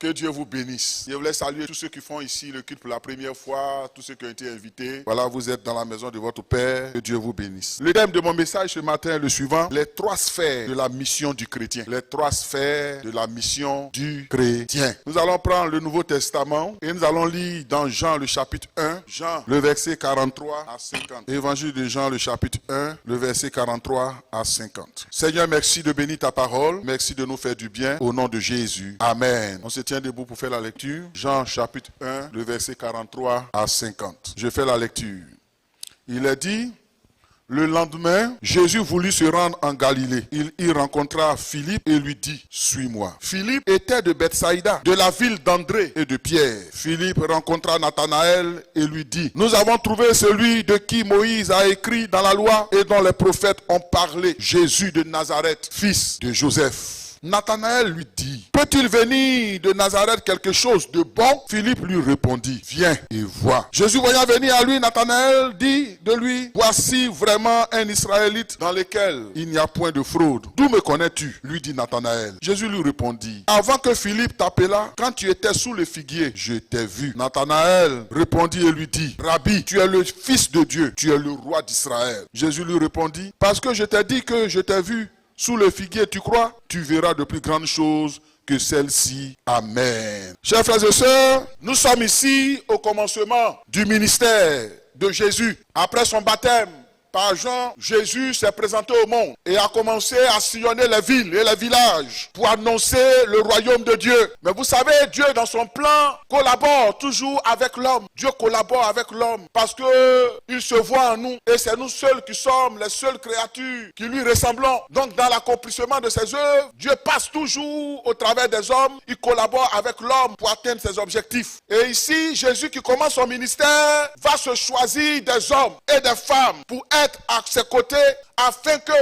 Que Dieu vous bénisse. Je voulais saluer tous ceux qui font ici le culte pour la première fois, tous ceux qui ont été invités. Voilà, vous êtes dans la maison de votre Père. Que Dieu vous bénisse. Le thème de mon message ce matin est le suivant. Les 3 sphères de la mission du chrétien. Les 3 sphères de la mission du chrétien. Nous allons prendre le Nouveau Testament et nous allons lire dans Jean le chapitre 1, Jean le verset 43 à 50. Évangile de Jean le chapitre 1, le verset 43 à 50. Seigneur, merci de bénir ta parole. Merci de nous faire du bien. Au nom de Jésus. Amen. On se tient debout pour faire la lecture. Jean chapitre 1, le verset 43 à 50. Je fais la lecture. Il est dit, le lendemain, Jésus voulut se rendre en Galilée. Il y rencontra Philippe et lui dit, suis-moi. Philippe était de Bethsaïda, de la ville d'André et de Pierre. Philippe rencontra Nathanaël et lui dit, nous avons trouvé celui de qui Moïse a écrit dans la loi et dont les prophètes ont parlé, Jésus de Nazareth, fils de Joseph. Nathanaël lui dit, peut-il venir de Nazareth quelque chose de bon? Philippe lui répondit, viens et vois. Jésus voyant venir à lui, Nathanaël dit de lui, voici vraiment un Israélite dans lequel il n'y a point de fraude. D'où me connais-tu? Lui dit Nathanaël. Jésus lui répondit, avant que Philippe t'appelât, quand tu étais sous le figuier, je t'ai vu. Nathanaël répondit et lui dit, Rabbi, tu es le Fils de Dieu, tu es le roi d'Israël. Jésus lui répondit, parce que je t'ai dit que je t'ai vu sous le figuier, tu crois? Tu verras de plus grandes choses que celle-ci. Amen. Chers frères et sœurs, nous sommes ici au commencement du ministère de Jésus. Après son baptême par Jean, Jésus s'est présenté au monde et a commencé à sillonner les villes et les villages pour annoncer le royaume de Dieu. Mais vous savez, Dieu dans son plan collabore toujours avec l'homme. Dieu collabore avec l'homme parce qu'il se voit en nous et c'est nous seuls qui sommes les seules créatures qui lui ressemblons. Donc dans l'accomplissement de ses œuvres, Dieu passe toujours au travers des hommes. Il collabore avec l'homme pour atteindre ses objectifs. Et ici, Jésus qui commence son ministère va se choisir des hommes et des femmes pour être à ses côtés afin que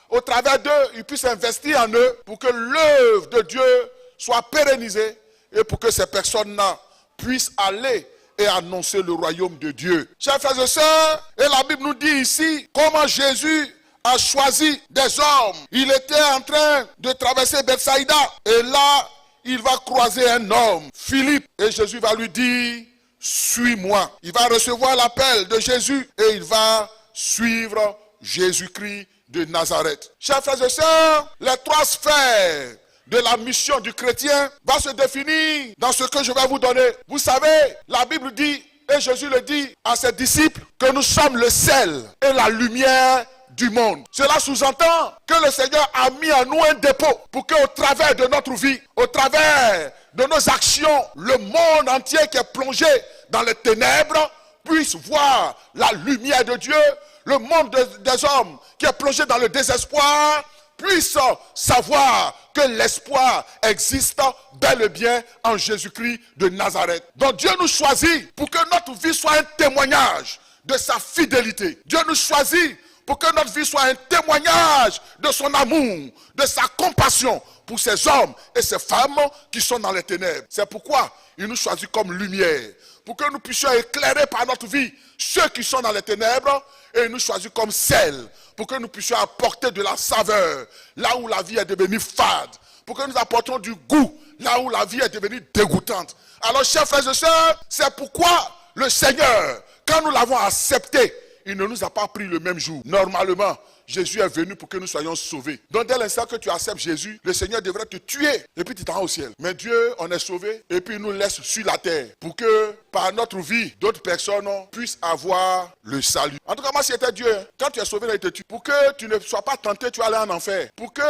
au travers d'eux, ils puissent investir en eux pour que l'œuvre de Dieu soit pérennisée et pour que ces personnes-là puissent aller et annoncer le royaume de Dieu. Chers frères et sœurs, et la Bible nous dit ici comment Jésus a choisi des hommes. Il était en train de traverser Bethsaïda et là, il va croiser un homme, Philippe, et Jésus va lui dire, suis-moi. Il va recevoir l'appel de Jésus et il va suivre Jésus-Christ de Nazareth. Chers frères et sœurs, les 3 sphères de la mission du chrétien va se définir dans ce que je vais vous donner. Vous savez, la Bible dit, et Jésus le dit à ses disciples, que nous sommes le sel et la lumière du monde. Cela sous-entend que le Seigneur a mis en nous un dépôt pour qu'au travers de notre vie, au travers de nos actions, le monde entier qui est plongé dans les ténèbres puisse voir la lumière de Dieu. Le monde des hommes qui est plongé dans le désespoir puisse savoir que l'espoir existe bel et bien en Jésus-Christ de Nazareth. Donc Dieu nous choisit pour que notre vie soit un témoignage de sa fidélité. Dieu nous choisit pour que notre vie soit un témoignage de son amour, de sa compassion pour ces hommes et ces femmes qui sont dans les ténèbres. C'est pourquoi il nous choisit comme lumière, pour que nous puissions éclairer par notre vie ceux qui sont dans les ténèbres, et il nous choisit comme sel, pour que nous puissions apporter de la saveur, là où la vie est devenue fade, pour que nous apportions du goût, là où la vie est devenue dégoûtante. Alors, chers frères et sœurs, c'est pourquoi le Seigneur, quand nous l'avons accepté, il ne nous a pas pris le même jour. Normalement, Jésus est venu pour que nous soyons sauvés. Donc dès l'instant que tu acceptes Jésus, le Seigneur devrait te tuer et puis tu t'en vas au ciel. Mais Dieu, on est sauvé et puis il nous laisse sur la terre pour que par notre vie, d'autres personnes puissent avoir le salut. En tout cas, moi, si c'était Dieu, quand tu es sauvé, là, il te tue. Pour que tu ne sois pas tenté, tu vas aller en enfer. Pour que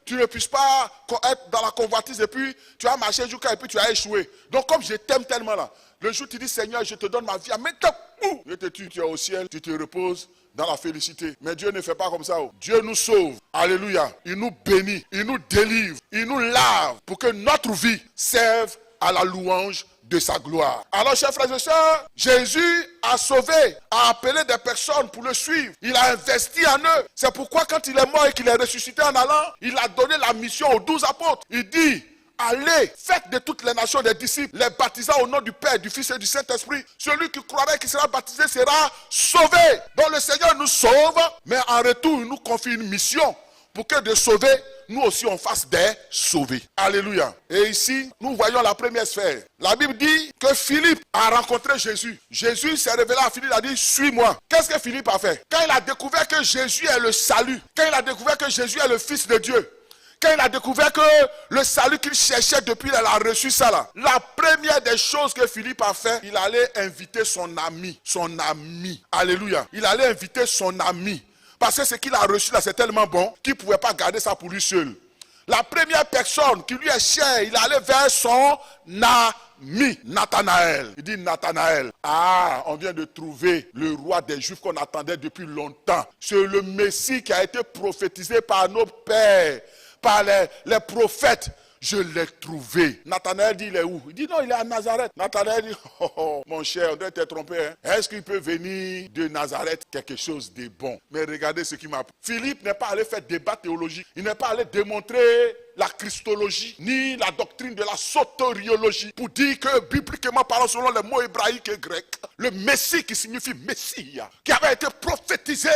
tu ne puisses pas être dans la convoitise et puis tu vas marcher jusqu'à et puis tu vas échouer. Donc comme je t'aime tellement là, le jour où tu dis Seigneur, je te donne ma vie, maintenant, je te tue, tu es au ciel, tu te reposes dans la félicité. Mais Dieu ne fait pas comme ça. Dieu nous sauve. Alléluia. Il nous bénit, il nous délivre, il nous lave pour que notre vie serve à la louange de sa gloire. Alors, chers frères et sœurs, Jésus a sauvé, a appelé des personnes pour le suivre. Il a investi en eux. C'est pourquoi quand il est mort et qu'il est ressuscité en allant, il a donné la mission aux 12 apôtres. Il dit, allez, faites de toutes les nations des disciples, les baptisant au nom du Père, du Fils et du Saint-Esprit. Celui qui croira et qui sera baptisé sera sauvé. Donc le Seigneur nous sauve, mais en retour, il nous confie une mission pour que de sauver, nous aussi on fasse des sauvés. Alléluia. Et ici, nous voyons la première sphère. La Bible dit que Philippe a rencontré Jésus. Jésus s'est révélé à Philippe, il a dit, suis-moi. Qu'est-ce que Philippe a fait? Quand il a découvert que Jésus est le salut, quand il a découvert que Jésus est le Fils de Dieu, quand il a découvert que le salut qu'il cherchait depuis, il a reçu ça là. La première des choses que Philippe a fait, il allait inviter son ami. Son ami. Alléluia. Il allait inviter son ami. Parce que ce qu'il a reçu là, c'est tellement bon qu'il ne pouvait pas garder ça pour lui seul. La première personne qui lui est chère, il allait vers son ami, Nathanaël. Il dit Nathanaël. Ah, on vient de trouver le roi des Juifs qu'on attendait depuis longtemps. C'est le Messie qui a été prophétisé par nos pères, par les prophètes. Je l'ai trouvé. Nathanaël dit, il est où? Il dit, non, il est à Nazareth. Nathanaël dit, oh, mon cher, on doit être trompé. Hein? Est-ce qu'il peut venir de Nazareth quelque chose de bon? Mais regardez ce qui m'a pris. Philippe n'est pas allé faire débat théologique. Il n'est pas allé démontrer la christologie, ni la doctrine de la soteriologie, pour dire que, bibliquement parlant, selon les mots hébraïques et grecs, le Messie qui signifie Messie, qui avait été prophétisé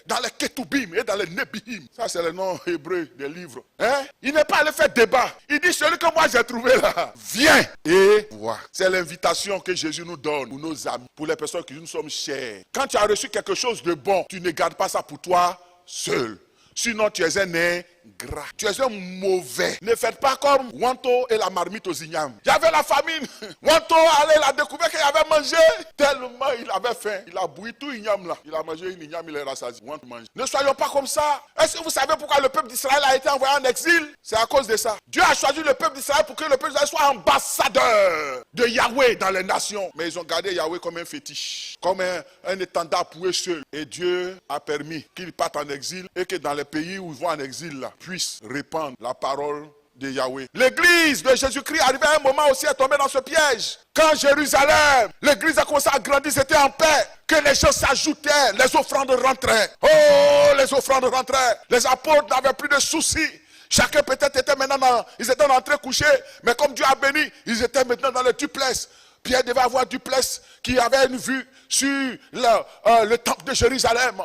dans les Ketubim et dans les Nebihim. Ça, c'est le nom hébreu des livres. Hein? Il n'est pas allé faire débat. Il dit, celui que moi j'ai trouvé là, viens et vois. C'est l'invitation que Jésus nous donne pour nos amis, pour les personnes qui nous sommes chères. Quand tu as reçu quelque chose de bon, tu ne gardes pas ça pour toi seul. Sinon, tu es un ingrat. Tu es un mauvais. Ne faites pas comme Wanto et la marmite aux ignames. Il y avait la famine. Wanto allait, il a découvert qu'il avait mangé. Tellement il avait faim. Il a bouilli tout igname là. Il a mangé une igname, il est rassasié. Wanto mange. Ne soyons pas comme ça. Est-ce que vous savez pourquoi le peuple d'Israël a été envoyé en exil? C'est à cause de ça. Dieu a choisi le peuple d'Israël pour que le peuple d'Israël soit ambassadeur de Yahweh dans les nations. Mais ils ont gardé Yahweh comme un fétiche. Comme un étendard pour eux seuls. Et Dieu a permis qu'ils partent en exil et que dans les pays où ils vont en exil là, puissent répandre la parole de Yahweh. L'église de Jésus-Christ arrivait à un moment aussi à tomber dans ce piège. Quand Jérusalem, l'église a commencé à grandir, c'était en paix. Que les gens s'ajoutaient, les offrandes rentraient. Oh, les offrandes rentraient. Les apôtres n'avaient plus de soucis. Chacun peut-être était maintenant ils étaient rentrés couchés, mais comme Dieu a béni, ils étaient maintenant dans le duplex. Pierre devait avoir duplex qui avait une vue sur le temple de Jérusalem.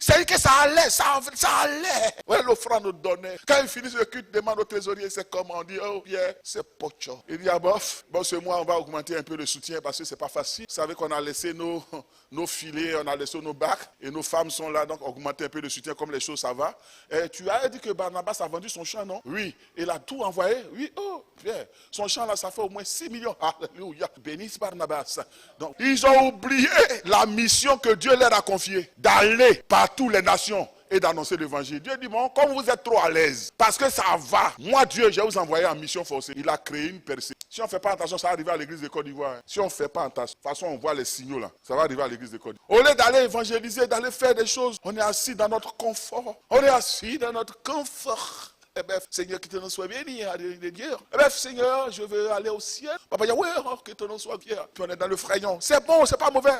C'est que ça allait, ça allait. Ouais, l'offrande donnait. Quand ils finissent le culte, demande au trésorier, c'est comment? On dit, oh Pierre, c'est pocho. Il dit, ah bof, bon ce mois on va augmenter un peu le soutien parce que c'est pas facile. Vous savez qu'on a laissé nos filets, on a laissé nos bacs et nos femmes sont là, donc augmenter un peu le soutien comme les choses ça va. Et tu as dit que Barnabas a vendu son champ, non? Oui. Il a tout envoyé? Oui, oh Pierre, son champ là ça fait au moins 6 millions. Alléluia, bénisse Barnabas. Donc ils ont oublié la mission que Dieu leur a confiée, d'aller par toutes les nations et d'annoncer l'évangile. Dieu dit, bon, comme vous êtes trop à l'aise, parce que ça va, moi Dieu, je vais vous envoyer en mission forcée. Il a créé une percée. Si on ne fait pas attention, ça va arriver à l'église de Côte d'Ivoire. Si on ne fait pas attention, de toute façon on voit les signaux là, ça va arriver à l'église de Côte d'Ivoire. Au lieu d'aller évangéliser, d'aller faire des choses, on est assis dans notre confort. On est assis dans notre confort. Eh bien, Seigneur, que ton nom soit béni, Dieu. Eh bien, Seigneur, je veux aller au ciel. Papa Yahweh, que ton nom soit bien. Puis on est dans le frayon. C'est bon, c'est pas mauvais.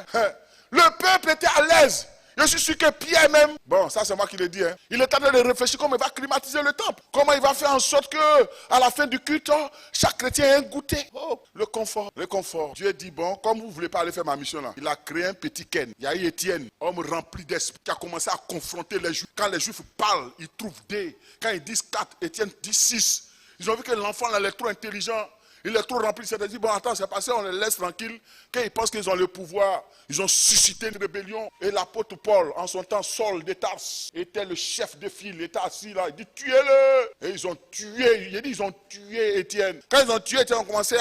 Le peuple était à l'aise. Je suis sûr que Pierre même, bon ça c'est moi qui le dis, hein, il est en train de réfléchir comment il va climatiser le temple. Comment il va faire en sorte que à la fin du culte, chaque chrétien ait un goûter. Oh, le confort, le confort. Dieu dit, bon, comme vous ne voulez pas aller faire ma mission là, il a créé un petit Ken. Il y a eu Étienne, homme rempli d'esprit, qui a commencé à confronter les Juifs. Quand les Juifs parlent, ils trouvent des. Quand ils disent 4, Étienne dit 6. Ils ont vu que l'enfant là, il est trop intelligent. Il est trop rempli, c'est-à-dire, bon, attends, c'est passé, on les laisse tranquilles. Quand ils pensent qu'ils ont le pouvoir, ils ont suscité une rébellion. Et l'apôtre Paul, en son temps, Saul de Tarse, était le chef de file, il était assis là, il dit, tuez-le. Et ils ont tué, il dit, ils ont tué Étienne. Quand ils ont tué Étienne, ils ont commencé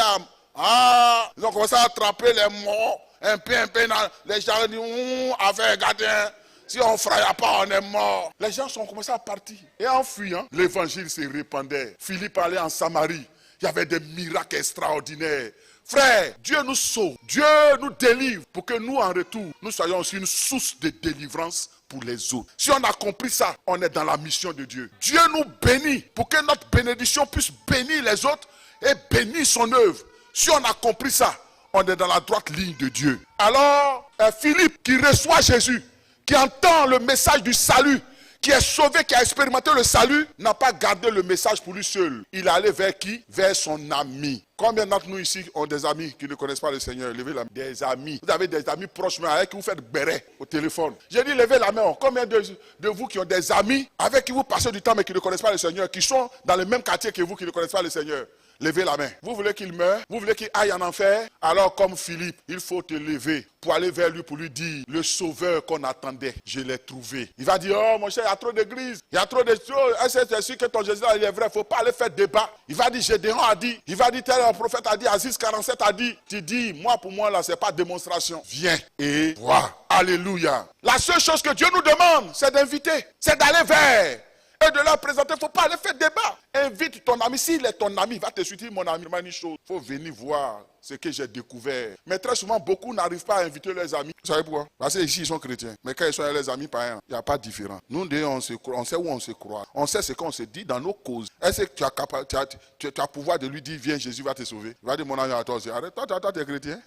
ils ont commencé à attraper les morts, un peu, dans les gens ont dit, avec gardien. Si on ne fraye pas, on est mort. Les gens ont commencé à partir. Et en fuyant, l'évangile se répandait. Philippe allait en Samarie. Il y avait des miracles extraordinaires. Frère, Dieu nous sauve, Dieu nous délivre pour que nous, en retour, nous soyons aussi une source de délivrance pour les autres. Si on a compris ça, on est dans la mission de Dieu. Dieu nous bénit pour que notre bénédiction puisse bénir les autres et bénir son œuvre. Si on a compris ça, on est dans la droite ligne de Dieu. Alors, Philippe qui reçoit Jésus, qui entend le message du salut, qui est sauvé, qui a expérimenté le salut, n'a pas gardé le message pour lui seul. Il est allé vers qui? Vers son ami. Combien d'entre nous ici ont des amis qui ne connaissent pas le Seigneur? Levez la main. Des amis. Vous avez des amis proches, mais avec qui vous faites béret au téléphone. J'ai dit levez la main. Combien de vous qui ont des amis avec qui vous passez du temps mais qui ne connaissent pas le Seigneur, qui sont dans le même quartier que vous, qui ne connaissent pas le Seigneur? Levez la main. Vous voulez qu'il meure? Vous voulez qu'il aille en enfer? Alors comme Philippe, il faut te lever pour aller vers lui, pour lui dire, le sauveur qu'on attendait, je l'ai trouvé. Il va dire, oh mon cher, il y a trop d'églises, il y a trop de choses. Est-ce que tu es sûr que ton Jésus il est vrai? Il ne faut pas aller faire débat. Il va dire, Gédéon a dit, il va dire, tel prophète a dit, Aziz 47 a dit. Tu dis, moi pour moi là, c'est pas démonstration. Viens et vois. Alléluia. La seule chose que Dieu nous demande, c'est d'inviter, c'est d'aller vers. Et de leur présenter, il ne faut pas aller faire débat. Invite ton ami. S'il est ton ami, il va te suivre, mon ami. Il faut venir voir ce que j'ai découvert. Mais très souvent, beaucoup n'arrivent pas à inviter leurs amis. Vous savez pourquoi? Parce que ici, ils sont chrétiens. Mais quand ils sont avec leurs amis païens, il n'y a pas de différence. Nous, on sait où on se croit. On sait ce qu'on se dit dans nos causes. Est-ce que tu as pouvoir de lui dire, viens, Jésus va te sauver? Il va dire, mon ami, attends, arrête, toi, tu es chrétien.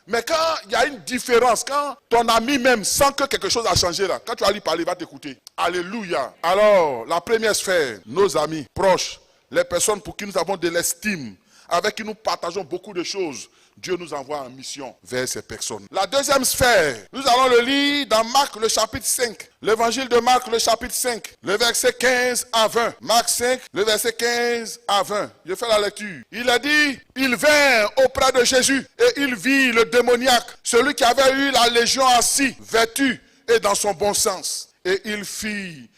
Mais quand il y a une différence, quand ton ami même sent que quelque chose a changé là, quand tu vas lui parler, il va t'écouter. Alléluia. Alors, la première sphère, nos amis proches, les personnes pour qui nous avons de l'estime, avec qui nous partageons beaucoup de choses, Dieu nous envoie en mission vers ces personnes. La deuxième sphère, nous allons le lire dans Marc le chapitre 5. L'évangile de Marc le chapitre 5, le verset 15 à 20. Marc 5, le verset 15 à 20. Je fais la lecture. Il a dit, il vint auprès de Jésus et il vit le démoniaque, celui qui avait eu la légion assis, vêtu et dans son bon sens. Et il fut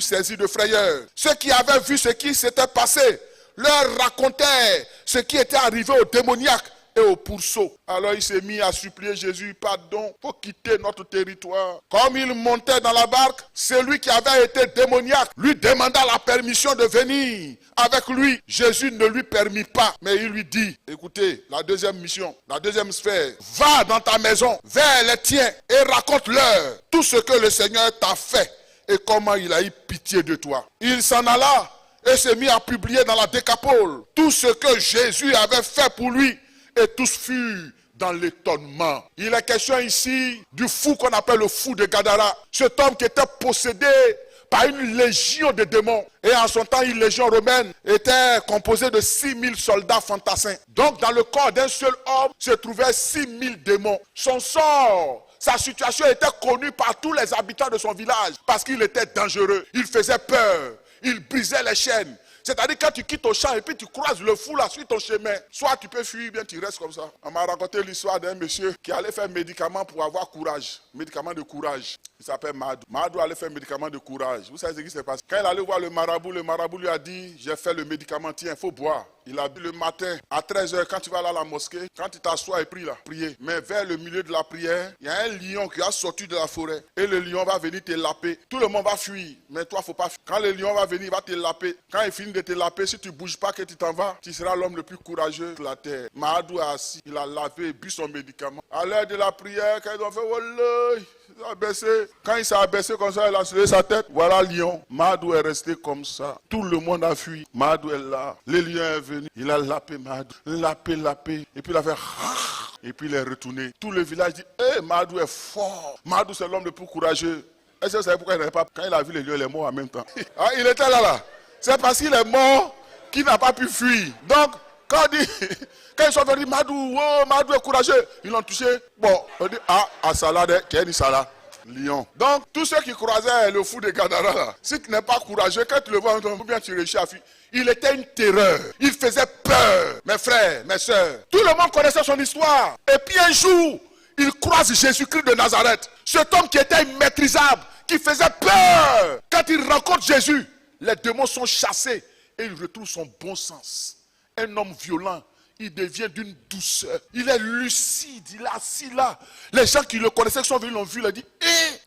saisi de frayeur. Ceux qui avaient vu ce qui s'était passé leur racontaient ce qui était arrivé au démoniaque et au pourceau. Alors il s'est mis à supplier Jésus, pardon, il faut quitter notre territoire. Comme il montait dans la barque, celui qui avait été démoniaque lui demanda la permission de venir avec lui. Jésus ne lui permit pas, mais il lui dit, écoutez, la deuxième mission, la deuxième sphère, va dans ta maison, vers les tiens et raconte-leur tout ce que le Seigneur t'a fait et comment il a eu pitié de toi. Il s'en alla et s'est mis à publier dans la Décapole tout ce que Jésus avait fait pour lui, et tous furent dans l'étonnement. Il est question ici du fou qu'on appelle le fou de Gadara. Cet homme qui était possédé par une légion de démons. Et en son temps, une légion romaine était composée de 6000 soldats fantassins. Donc dans le corps d'un seul homme se trouvaient 6000 démons. Son sort, sa situation était connue par tous les habitants de son village parce qu'il était dangereux. Il faisait peur. Il brisait les chaînes. C'est-à-dire quand tu quittes au champ et puis tu croises le fou là sur ton chemin, soit tu peux fuir, bien tu restes comme ça. On m'a raconté l'histoire d'un monsieur qui allait faire un médicament pour avoir courage. Médicament de courage. Il s'appelle Madou. Madou allait faire un médicament de courage. Vous savez ce qui s'est passé? Quand il allait voir le marabout lui a dit, j'ai fait le médicament, tiens, il faut boire. Il a bu le matin à 13h quand tu vas là à la mosquée, quand tu t'assois et prie là, prier. Mais vers le milieu de la prière, il y a un lion qui a sorti de la forêt. Et le lion va venir te laper. Tout le monde va fuir, mais toi, il ne faut pas fuir. Quand le lion va venir, il va te laper. Quand il finit de te laper, si tu ne bouges pas, que tu t'en vas, tu seras l'homme le plus courageux de la terre. Mahadou est assis, il a lavé et bu son médicament. À l'heure de la prière, quand ils ont fait, Wallah, il a abaissé. Quand il s'est abaissé comme ça, il a soulevé sa tête. Voilà lion. Mahadou est resté comme ça. Tout le monde a fui. Mahadou est là. Le lion est venu. Il a lapé Mahadou. Lapé. Et puis il a fait... Et puis il est retourné. Tout le village dit, Mahadou est fort. Mahadou c'est l'homme le plus courageux. Est-ce que vous savez pourquoi il n'avait pas... Quand il a vu le lion, il est mort en même temps. Ah, il était là. C'est parce qu'il est mort qu'il n'a pas pu fuir. Donc, quand ils sont venus, Mahadou est courageux. Ils l'ont touché. Bon, on dit, salade, qui est une salade. Lion. Donc, tous ceux qui croisaient le fou de Gadara, là, si tu n'es pas courageux, quand tu le vois, ou bien tu réussis à fuir, il était une terreur. Il faisait peur. Mes frères, mes soeurs. Tout le monde connaissait son histoire. Et puis un jour, il croise Jésus-Christ de Nazareth. Cet homme qui était immaîtrisable, qui faisait peur. Quand il rencontre Jésus, les démons sont chassés et il retrouve son bon sens. Un homme violent, il devient d'une douceur. Il est lucide, il est assis là. Les gens qui le connaissaient, qui sont venus, l'ont vu, il a dit,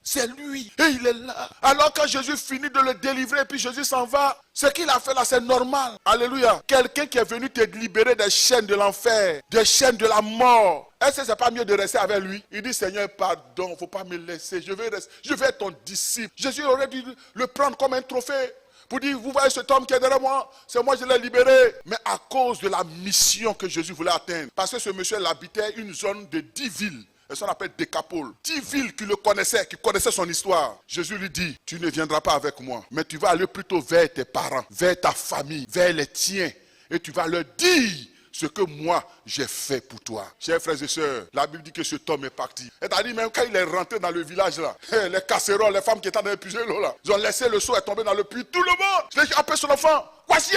c'est lui. Et il est là. Alors quand Jésus finit de le délivrer, et puis Jésus s'en va, ce qu'il a fait là, c'est normal. Alléluia. Quelqu'un qui est venu te libérer des chaînes de l'enfer, des chaînes de la mort. Est-ce que c'est pas mieux de rester avec lui? Il dit, Seigneur, pardon, il ne faut pas me laisser. Je vais être ton disciple. Jésus aurait dû le prendre comme un trophée. Pour dire, vous voyez cet homme qui est derrière moi, c'est moi qui l'ai libéré. Mais à cause de la mission que Jésus voulait atteindre, parce que ce monsieur, il habitait une zone de 10 villes. personne appelle Décapole. 10 villes qui le connaissaient, qui connaissaient son histoire. Jésus lui dit, tu ne viendras pas avec moi, mais tu vas aller plutôt vers tes parents, vers ta famille, vers les tiens, et tu vas leur dire ce que moi j'ai fait pour toi. Chers frères et sœurs, la Bible dit que cet homme est parti. C'est-à-dire même quand il est rentré dans le village là, les casseroles, les femmes qui étaient dans le puits l'eau là, ils ont laissé le seau et tombé dans le puits. Tout le monde, je l'ai appelé son enfant. Voici,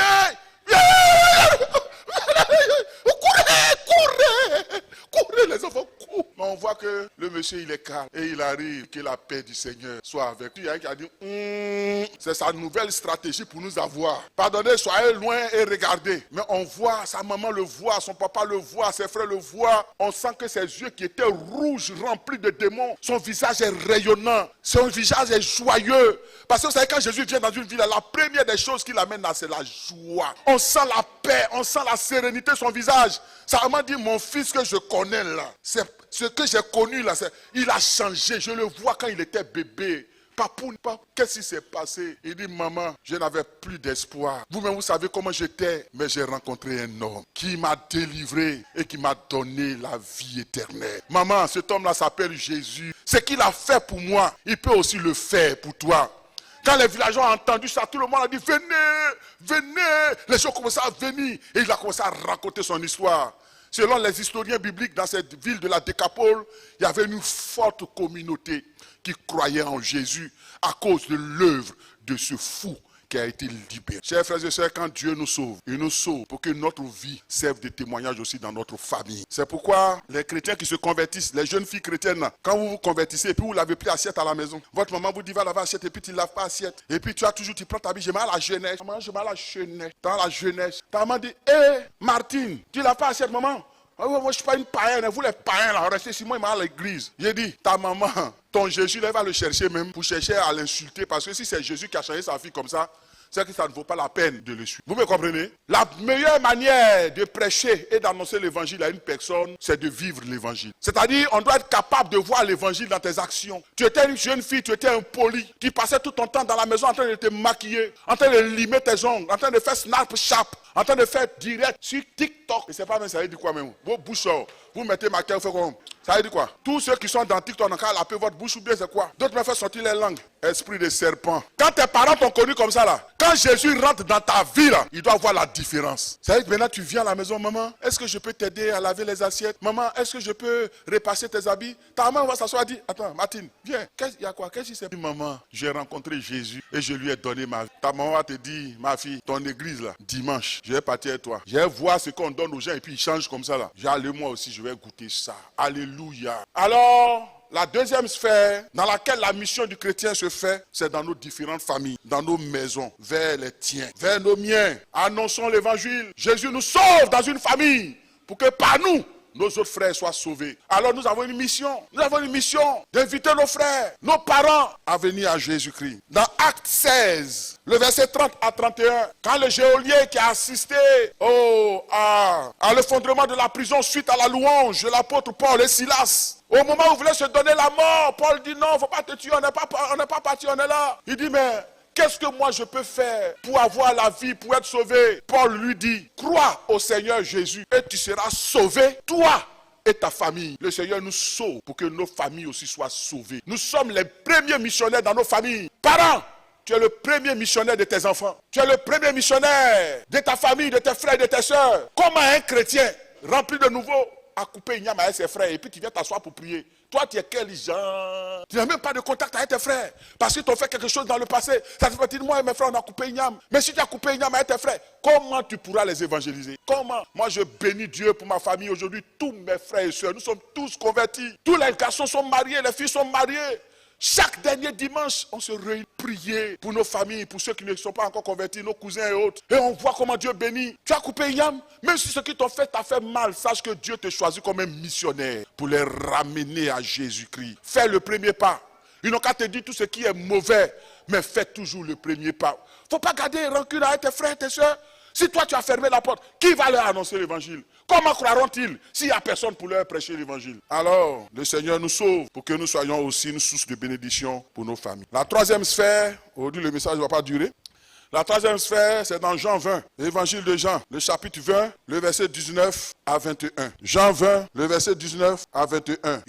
courez les enfants, courent. Mais on voit que le monsieur il est calme et il arrive, que la paix du Seigneur soit avec lui. Il y a un qui a dit, c'est sa nouvelle stratégie pour nous avoir. Pardonnez, soyez loin et regardez. Mais on voit, sa maman le voit, son papa le voit, ses frères le voient. On sent que ses yeux qui étaient rouges, remplis de démons, son visage est rayonnant, son visage est joyeux. Parce que vous savez, quand Jésus vient dans une ville, la première des choses qu'il amène là, c'est la joie. On sent la paix, on sent la sérénité de son visage. Ça m'a dit, mon fils que je connais là, c'est ce que j'ai connu là, il a changé. Je le vois quand il était bébé. Papou, qu'est-ce qui s'est passé? Il dit, maman, je n'avais plus d'espoir. Vous-même, vous savez comment j'étais. Mais j'ai rencontré un homme qui m'a délivré et qui m'a donné la vie éternelle. Maman, cet homme-là s'appelle Jésus. Ce qu'il a fait pour moi, il peut aussi le faire pour toi. Quand les villageois ont entendu ça, tout le monde a dit, venez, venez. Les gens ont commencé à venir et il a commencé à raconter son histoire. Selon les historiens bibliques, dans cette ville de la Décapole, il y avait une forte communauté qui croyait en Jésus à cause de l'œuvre de ce fou qui a été libéré. Chers frères et sœurs, quand Dieu nous sauve, il nous sauve pour que notre vie serve de témoignage aussi dans notre famille. C'est pourquoi les chrétiens qui se convertissent, les jeunes filles chrétiennes, quand vous vous convertissez et puis vous l'avez pris assiette à la maison, votre maman vous dit va laver assiette et puis tu ne laves pas assiette. Et puis tu prends ta vie, j'ai mal à la jeunesse. Maman, j'ai mal à la jeunesse. Dans la jeunesse, ta maman dit, hé Martine, tu ne laves pas assiette maman? Moi, je ne suis pas une païenne, vous les païens là, restez ici, moi, il m'a à l'église. J'ai dit, ta maman, ton Jésus, elle va le chercher même pour chercher à l'insulter. Parce que si c'est Jésus qui a changé sa fille comme ça, c'est que ça ne vaut pas la peine de le suivre. Vous me comprenez? La meilleure manière de prêcher et d'annoncer l'évangile à une personne, c'est de vivre l'évangile. C'est-à-dire, on doit être capable de voir l'évangile dans tes actions. Tu étais une jeune fille, tu étais impoli, tu passais tout ton temps dans la maison en train de te maquiller, en train de limer tes ongles, en train de faire Snapchat, en train de faire direct sur TikTok. Et c'est pas même, ça veut dire quoi même? Vos bouches, vous mettez maquillage, vous faites quoi? Ça veut dire quoi? Tous ceux qui sont dans TikTok, on a qu'à laver votre bouche ou bien c'est quoi? D'autres me font sortir les langues. Esprit de serpent. Quand tes parents t'ont connu comme ça là, quand Jésus rentre dans ta vie là, il doit voir la différence. Ça veut dire que maintenant tu viens à la maison, maman, est-ce que je peux t'aider à laver les assiettes? Maman, est-ce que je peux repasser tes habits? Ta maman va s'asseoir et dire, attends, Martine, viens, il y a quoi? Qu'est-ce qui s'est passé? Maman, j'ai rencontré Jésus et je lui ai donné ma vie. Ta maman va te dire, ma fille, ton église là, dimanche, je vais partir avec toi. Je vais voir ce qu'on donne aux gens et puis ils changent comme ça là. J'allais moi aussi, je vais goûter ça. Alléluia. Alors, la deuxième sphère dans laquelle la mission du chrétien se fait, c'est dans nos différentes familles, dans nos maisons, vers les tiens, vers nos miens. Annonçons l'évangile. Jésus nous sauve dans une famille pour que par nous, nos autres frères soient sauvés. Alors nous avons une mission. Nous avons une mission d'inviter nos frères, nos parents à venir à Jésus-Christ. Dans Acte 16, le verset 30 à 31, quand le geôlier qui a assisté à l'effondrement de la prison suite à la louange de l'apôtre Paul et Silas, au moment où il voulait se donner la mort, Paul dit non, il ne faut pas te tuer, on n'est pas parti, on est là. Il dit mais qu'est-ce que moi je peux faire pour avoir la vie, pour être sauvé? Paul lui dit, crois au Seigneur Jésus et tu seras sauvé, toi et ta famille. Le Seigneur nous sauve pour que nos familles aussi soient sauvées. Nous sommes les premiers missionnaires dans nos familles. Parents, tu es le premier missionnaire de tes enfants. Tu es le premier missionnaire de ta famille, de tes frères et de tes soeurs. Comment un chrétien rempli de nouveau a coupé Ignam avec ses frères et puis tu viens t'asseoir pour prier? Toi, tu es quel genre? Tu n'as même pas de contact avec tes frères. Parce qu'ils t'ont fait quelque chose dans le passé. Ça te fait dire, moi et mes frères, on a coupé Ignam. Mais si tu as coupé Ignam avec tes frères, comment tu pourras les évangéliser? Comment? Moi, je bénis Dieu pour ma famille aujourd'hui. Tous mes frères et soeurs, nous sommes tous convertis. Tous les garçons sont mariés, les filles sont mariées. Chaque dernier dimanche, on se réunit prier pour nos familles, pour ceux qui ne sont pas encore convertis, nos cousins et autres. Et on voit comment Dieu bénit. Tu as coupé Yam, même si ce qui t'ont fait t'a fait mal, sache que Dieu te choisit comme un missionnaire pour les ramener à Jésus-Christ. Fais le premier pas. Ils n'ont qu'à te dire tout ce qui est mauvais, mais fais toujours le premier pas. Il ne faut pas garder rancune avec tes frères et tes soeurs. Si toi tu as fermé la porte, qui va leur annoncer l'évangile? Comment croiront-ils s'il n'y a personne pour leur prêcher l'évangile? Alors, le Seigneur nous sauve pour que nous soyons aussi une source de bénédiction pour nos familles. La troisième sphère, aujourd'hui le message ne va pas durer. La troisième sphère, c'est dans Jean 20, l'évangile de Jean, le chapitre 20, le verset 19 à 21. Jean 20, le verset 19 à 21.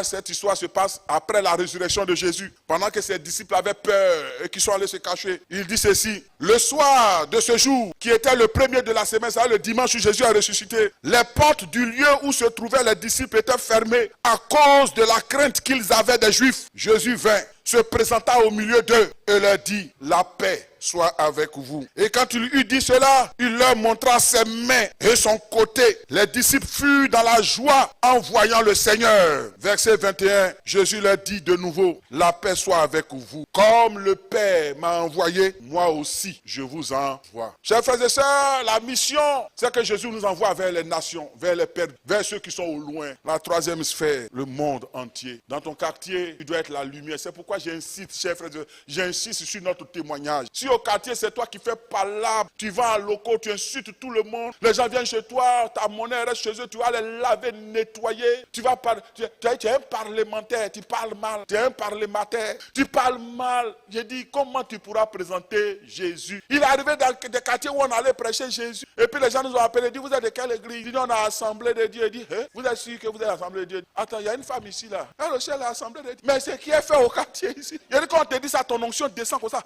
Cette histoire se passe après la résurrection de Jésus. Pendant que ses disciples avaient peur et qu'ils sont allés se cacher, il dit ceci: le soir de ce jour, qui était le premier de la semaine, c'est le dimanche où Jésus a ressuscité, les portes du lieu où se trouvaient les disciples étaient fermées à cause de la crainte qu'ils avaient des Juifs. Jésus vint, se présenta au milieu d'eux et leur dit: la paix soit avec vous. Et quand il eut dit cela, il leur montra ses mains et son côté. Les disciples furent dans la joie en voyant le Seigneur. Verset 21, Jésus leur dit de nouveau: la paix soit avec vous. Comme le Père m'a envoyé, moi aussi je vous envoie. Chers frères et sœurs, la mission, c'est que Jésus nous envoie vers les nations, vers les pères, vers ceux qui sont au loin. La troisième sphère, le monde entier. Dans ton quartier, tu dois être la lumière. C'est pourquoi j'insiste, chers frères et sœurs, j'insiste sur notre témoignage. Si au quartier, c'est toi qui fais palabre, tu vas en locaux, tu insultes tout le monde, les gens viennent chez toi, ta monnaie reste chez eux, tu vas les laver, nettoyer, tu vas parler, tu es un parlementaire, tu parles mal, tu es un parlementaire, tu parles mal. J'ai dit, comment tu pourras présenter Jésus? Il est arrivé dans des quartiers où on allait prêcher Jésus, et puis les gens nous ont appelés, dit, vous êtes de quelle église? Il dit, on a assemblée de Dieu. Il dit, hein? Vous êtes sûr que vous êtes l'assemblée de Dieu? Attends, il y a une femme ici là, elle aussi elle est l'assemblée de Dieu. Mais c'est qui est fait au quartier ici? Il dit, quand on te dit ça, ton onction descend comme ça,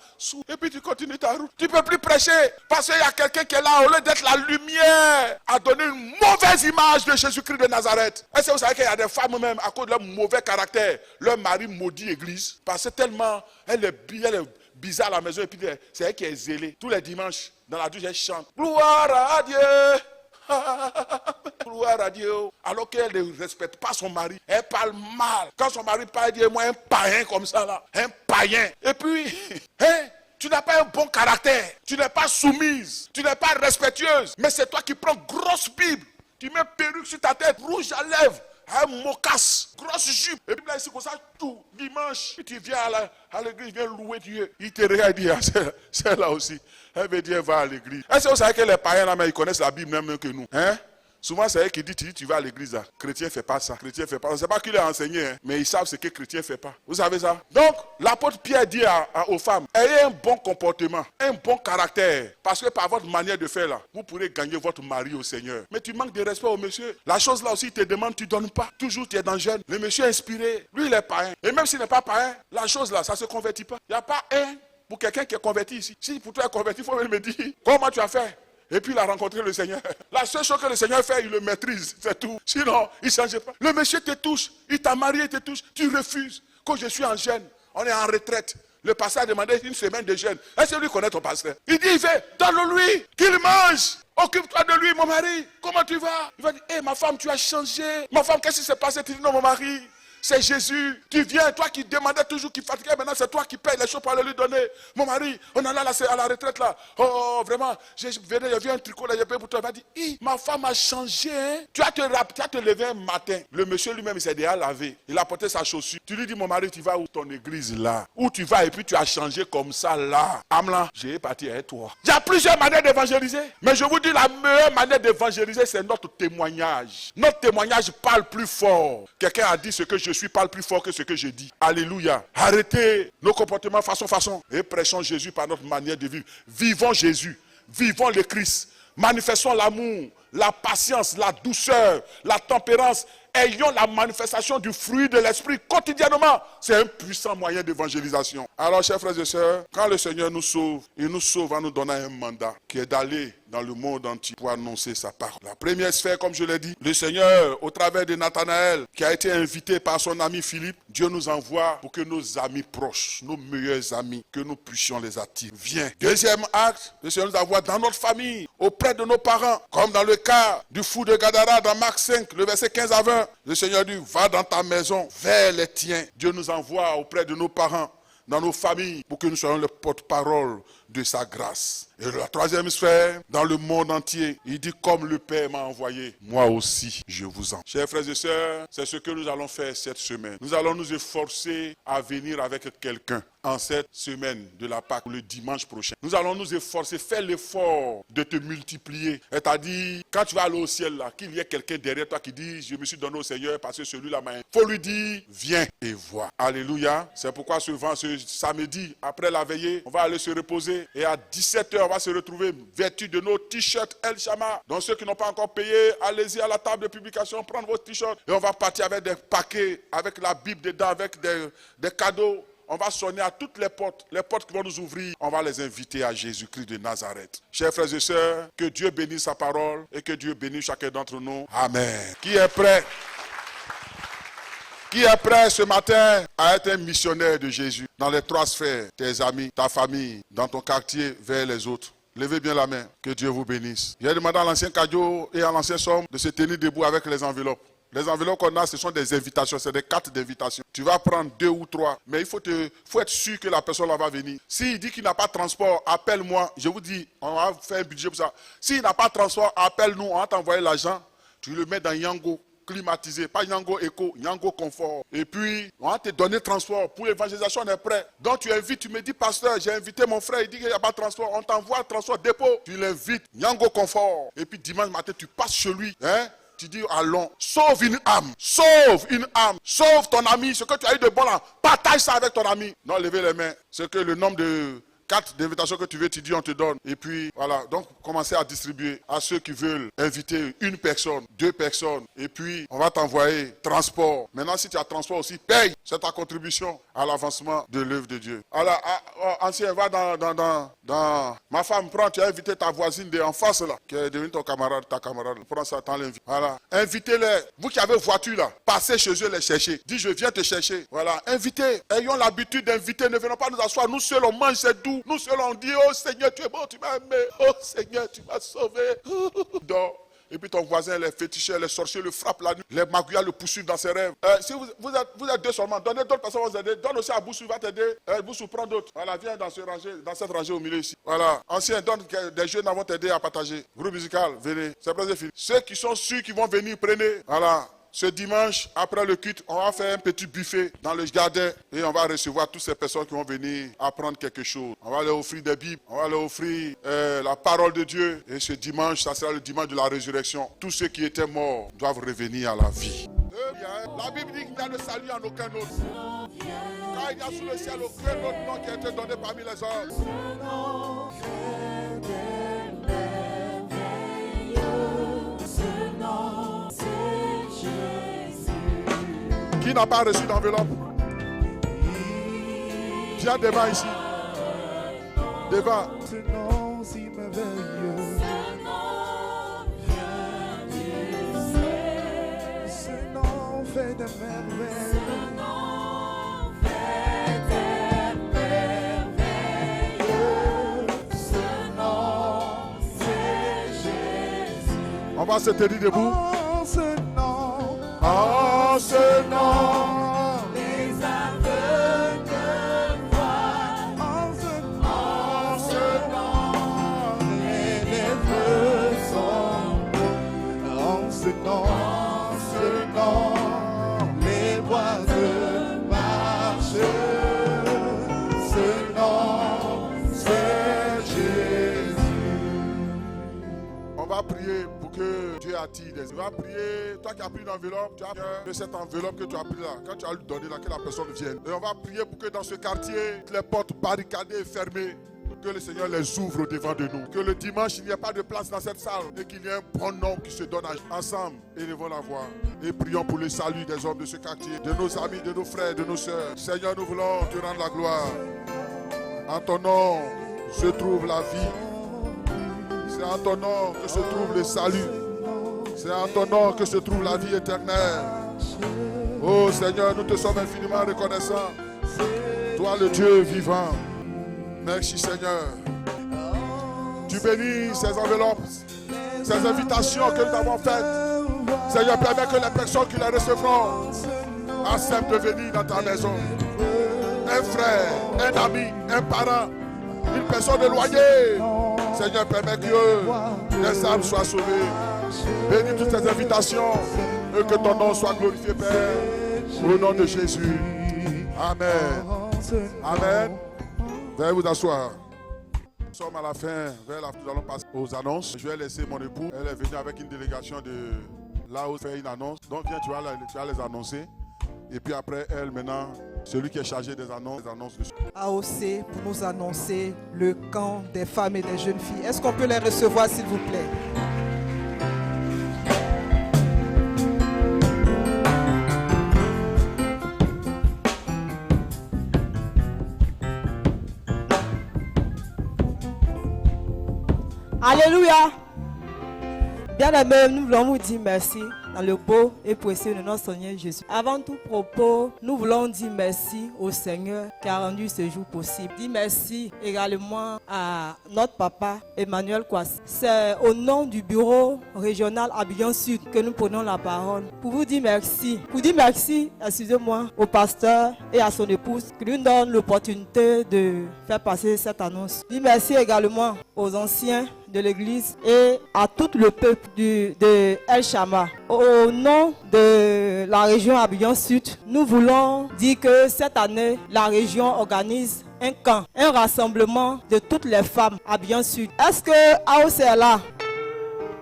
et puis tu continues ta route. Tu ne peux plus prêcher parce qu'il y a quelqu'un qui est là, au lieu d'être la lumière, a donné une mauvaise image de Jésus-Christ de Nazareth. Est-ce que vous savez qu'il y a des femmes même, à cause de leur mauvais caractère, leur mari maudit l'église parce que tellement elle est bizarre à la maison, et puis c'est elle qui est zélée. Tous les dimanches, dans la douche, elle chante gloire à Dieu. Gloire à Dieu. Alors qu'elle ne respecte pas son mari, elle parle mal. Quand son mari parle, elle dit, moi un païen comme ça là, un païen. Et puis, tu n'as pas un bon caractère, tu n'es pas soumise, tu n'es pas respectueuse, mais c'est toi qui prends grosse Bible, tu mets perruque sur ta tête, rouge à lèvres, un mocasse, grosse jupe, et puis là ici comme ça, tout, dimanche, puis tu viens à l'église, viens louer Dieu, il te regarde, il dit, c'est là aussi, elle veut dire va à l'église. Est-ce que vous savez que les païens là, mais ils connaissent la Bible même mieux que nous, hein? Souvent, c'est eux qui disent, tu vas à l'église là. Chrétien ne fait pas ça. Chrétien ne fait pas ça. C'est pas qu'il a enseigné, hein, mais ils savent ce que chrétien ne fait pas. Vous savez ça? Donc, l'apôtre Pierre dit aux femmes, ayez un bon comportement, un bon caractère. Parce que par votre manière de faire là, vous pourrez gagner votre mari au Seigneur. Mais tu manques de respect au monsieur. La chose là aussi, il te demande, tu ne donnes pas. Toujours, tu es dans le jeûne. Le monsieur est inspiré. Lui, il est païen. Et même s'il n'est pas païen, la chose là, ça ne se convertit pas. Il n'y a pas un pour quelqu'un qui est converti ici. Si pour toi est converti, il faut me dire, comment tu as fait? Et puis il a rencontré le Seigneur. La seule chose que le Seigneur fait, il le maîtrise, c'est tout. Sinon, il ne change pas. Le monsieur te touche, il t'a marié, il te touche, tu refuses. Quand je suis en jeûne, on est en retraite. Le pasteur a demandé une semaine de jeûne. Est-ce que lui connaît ton pasteur? Il dit, il fait, donne-le-lui, qu'il mange. Occupe-toi de lui, mon mari. Comment tu vas? Il va dire, ma femme, tu as changé. Ma femme, qu'est-ce qui s'est passé? Tu dis, non, mon mari. C'est Jésus. Tu viens, toi qui demandais toujours, qui fatiguait, maintenant c'est toi qui payes les choses pour aller lui donner. Mon mari, on est là à la retraite là. Oh, vraiment, j'ai vu un tricot là, j'ai payé pour toi. Il va dire, ma femme a changé. Hein? Tu as te levé un matin. Le monsieur lui-même, il s'est déjà lavé. Il a porté sa chaussure. Tu lui dis, mon mari, tu vas où? Ton église là. Où tu vas et puis tu as changé comme ça là. Amla, j'ai parti avec toi. Il y a plusieurs manières d'évangéliser. Mais je vous dis, la meilleure manière d'évangéliser, c'est notre témoignage. Notre témoignage parle plus fort. Quelqu'un a dit ce que je suis parle plus fort que ce que je dis. Alléluia. Arrêtez nos comportements façon et prêchons Jésus par notre manière de vivre. Vivons Jésus. Vivons le Christ. Manifestons l'amour, la patience, la douceur, la tempérance. Ayons la manifestation du fruit de l'esprit quotidiennement. C'est un puissant moyen d'évangélisation. Alors, chers frères et sœurs, quand le Seigneur nous sauve, il nous sauve en nous donnant un mandat qui est d'aller dans le monde entier pour annoncer sa parole. La première sphère, comme je l'ai dit, le Seigneur, au travers de Nathanaël, qui a été invité par son ami Philippe, Dieu nous envoie pour que nos amis proches, nos meilleurs amis, que nous puissions les attirer. Viens. Deuxième acte, le Seigneur nous envoie dans notre famille, auprès de nos parents, comme dans le cas du fou de Gadara dans Marc 5, le verset 15 à 20. Le Seigneur dit, va dans ta maison, vers les tiens. Dieu nous envoie auprès de nos parents, dans nos familles, pour que nous soyons le porte-parole de sa grâce. Et la troisième sphère, dans le monde entier, il dit, comme le Père m'a envoyé, moi aussi, je vous envoie. Chers frères et sœurs, c'est ce que nous allons faire cette semaine. Nous allons nous efforcer à venir avec quelqu'un en cette semaine de la Pâque, le dimanche prochain. Nous allons nous efforcer, faire l'effort de te multiplier. C'est-à-dire, quand tu vas aller au ciel, là, qu'il y ait quelqu'un derrière toi qui dit, je me suis donné au Seigneur parce que celui-là m'a... Il faut lui dire, viens et vois. Alléluia. C'est pourquoi ce samedi, après la veillée, on va aller se reposer. commencer. Et à 17h, on va se retrouver vêtus de nos t-shirts El Shama. Donc ceux qui n'ont pas encore payé, allez-y à la table de publication, prendre vos t-shirts. Et on va partir avec des paquets, avec la Bible dedans, avec des cadeaux. On va sonner à toutes les portes qui vont nous ouvrir. On va les inviter à Jésus-Christ de Nazareth. Chers frères et sœurs, que Dieu bénisse sa parole et que Dieu bénisse chacun d'entre nous. Amen. Qui est prêt? Qui est prêt ce matin à être un missionnaire de Jésus dans les 3 sphères, tes amis, ta famille, dans ton quartier, vers les autres? Levez bien la main, que Dieu vous bénisse. J'ai demandé à l'ancien Cadio et à l'ancien Somme de se tenir debout avec les enveloppes. Les enveloppes qu'on a, ce sont des invitations, c'est des cartes d'invitation. Tu vas prendre 2 ou 3, mais il faut être sûr que la personne là va venir. S'il dit qu'il n'a pas de transport, appelle-moi. Je vous dis, on va faire un budget pour ça. S'il n'a pas de transport, appelle-nous, on va t'envoyer l'argent. Tu le mets dans Yango, climatisé, pas Yango Eco, Yango Confort. Et puis, on va te donner le transport. Pour l'évangélisation, on est prêt. Donc tu invites, tu me dis, pasteur, j'ai invité mon frère, il dit qu'il n'y a pas de transport. On t'envoie le transport dépôt. Tu l'invites, Yango Confort. Et puis dimanche matin, tu passes chez lui. Hein? Tu dis, allons, sauve une âme, sauve ton ami, ce que tu as eu de bon là, partage ça avec ton ami. Non, levez les mains. C'est que le nombre de cartes d'invitation que tu veux, tu dis, on te donne. Et puis, voilà, donc commencez à distribuer à ceux qui veulent inviter 1 personne, 2 personnes. Et puis, on va t'envoyer transport. Maintenant, si tu as transport aussi, paye. C'est ta contribution à l'avancement de l'œuvre de Dieu. Alors, ancien, va dans ma femme, prends, tu as invité ta voisine en face là, qui est devenue ton camarade, ta camarade. Prends ça, t'en l'invite. Voilà. Invitez-les. Vous qui avez voiture là, passez chez eux les chercher. Dis, je viens te chercher. Voilà. Invitez. Ayons l'habitude d'inviter. Ne venons pas nous asseoir. Nous seuls, on mange, c'est doux. Nous seuls, on dit, oh Seigneur, tu es bon, tu m'as aimé. Oh Seigneur, tu m'as sauvé. Donc, et puis ton voisin, les féticheurs, les sorciers le frappent la nuit. Les magouillards le poursuivent dans ses rêves. Si vous êtes 2 seulement, donnez d'autres personnes vont vous aider. Donne aussi à Boussou, va t'aider. Boussou, prends d'autres. Voilà, viens dans cette rangée au milieu ici. Voilà. Ancien, donne des jeunes vont t'aider à partager. Groupe musical, venez. C'est presque fini. Ceux qui sont sûrs qui vont venir, prenez. Voilà. Ce dimanche, après le culte, on va faire un petit buffet dans le jardin et on va recevoir toutes ces personnes qui vont venir apprendre quelque chose. On va leur offrir des Bibles, on va leur offrir la parole de Dieu. Et ce dimanche, ça sera le dimanche de la résurrection. Tous ceux qui étaient morts doivent revenir à la vie. La Bible dit qu'il n'y a de salut en aucun autre. Car il y a sous le ciel aucun autre nom qui a été donné parmi les hommes. Qui n'a pas reçu d'enveloppe? Viens devant ici. Devant. Ce nom si merveilleux. Ce nom fait de merveilles. Ce nom, c'est Jésus. On va se tenir debout. En ce nom. En ce nom. Les aveugles voient. En ce nom, les lèvres sont. En ce nom, les voisins marchent. Ce nom, c'est Jésus. On va prier pour que Dieu attire des. On va prier, toi qui as pris une enveloppe, tu as de cette enveloppe que tu as pris là, quand tu as lui donné là, que la personne vienne. Et on va prier pour que dans ce quartier, les portes barricadées et fermées, que le Seigneur les ouvre devant de nous. Que le dimanche, il n'y ait pas de place dans cette salle et qu'il y ait un bon nom qui se donne ensemble. Élevons la voix et prions pour le salut des hommes de ce quartier, de nos amis, de nos frères, de nos sœurs. Seigneur, nous voulons te rendre la gloire. En ton nom se trouve la vie. C'est en ton nom que se trouve le salut. C'est en ton nom que se trouve la vie éternelle. Oh Seigneur, nous te sommes infiniment reconnaissants. Toi le Dieu vivant. Merci Seigneur. Tu bénis ces enveloppes, ces invitations que nous avons faites. Seigneur, permets que les personnes qui les recevront acceptent de venir dans ta maison. Un frère, un ami, un parent, une personne éloignée. Seigneur, permets que les âmes soient sauvées. Bénis toutes ces invitations et que ton nom soit glorifié, Père. Au nom de Jésus. Amen. Amen. Veuillez vous asseoir. Nous sommes à la fin. Nous allons passer aux annonces. Je vais laisser mon époux. Elle est venue avec une délégation de là où faire une annonce. Donc viens, tu vas les annoncer. Et puis après, elle maintenant, Celui qui est chargé des annonces de... AOC pour nous annoncer le camp des femmes et des jeunes filles. Est-ce qu'on peut les recevoir, s'il vous plaît? Alléluia. Bien-aimés, nous voulons vous dire merci dans le beau et précieux de notre Seigneur Jésus. Avant tout propos, nous voulons dire merci au Seigneur qui a rendu ce jour possible. Dire merci également à notre papa Emmanuel Kouassi. C'est au nom du bureau régional Abidjan Sud que nous prenons la parole pour vous dire merci. Pour dire merci, excusez-moi, au pasteur et à son épouse qui nous donnent l'opportunité de faire passer cette annonce. Dire merci également aux anciens de l'église et à tout le peuple de El Chama. Au nom de la région Abidjan Sud, nous voulons dire que cette année, la région organise un camp, un rassemblement de toutes les femmes Abidjan Sud. Est-ce que AOC est là?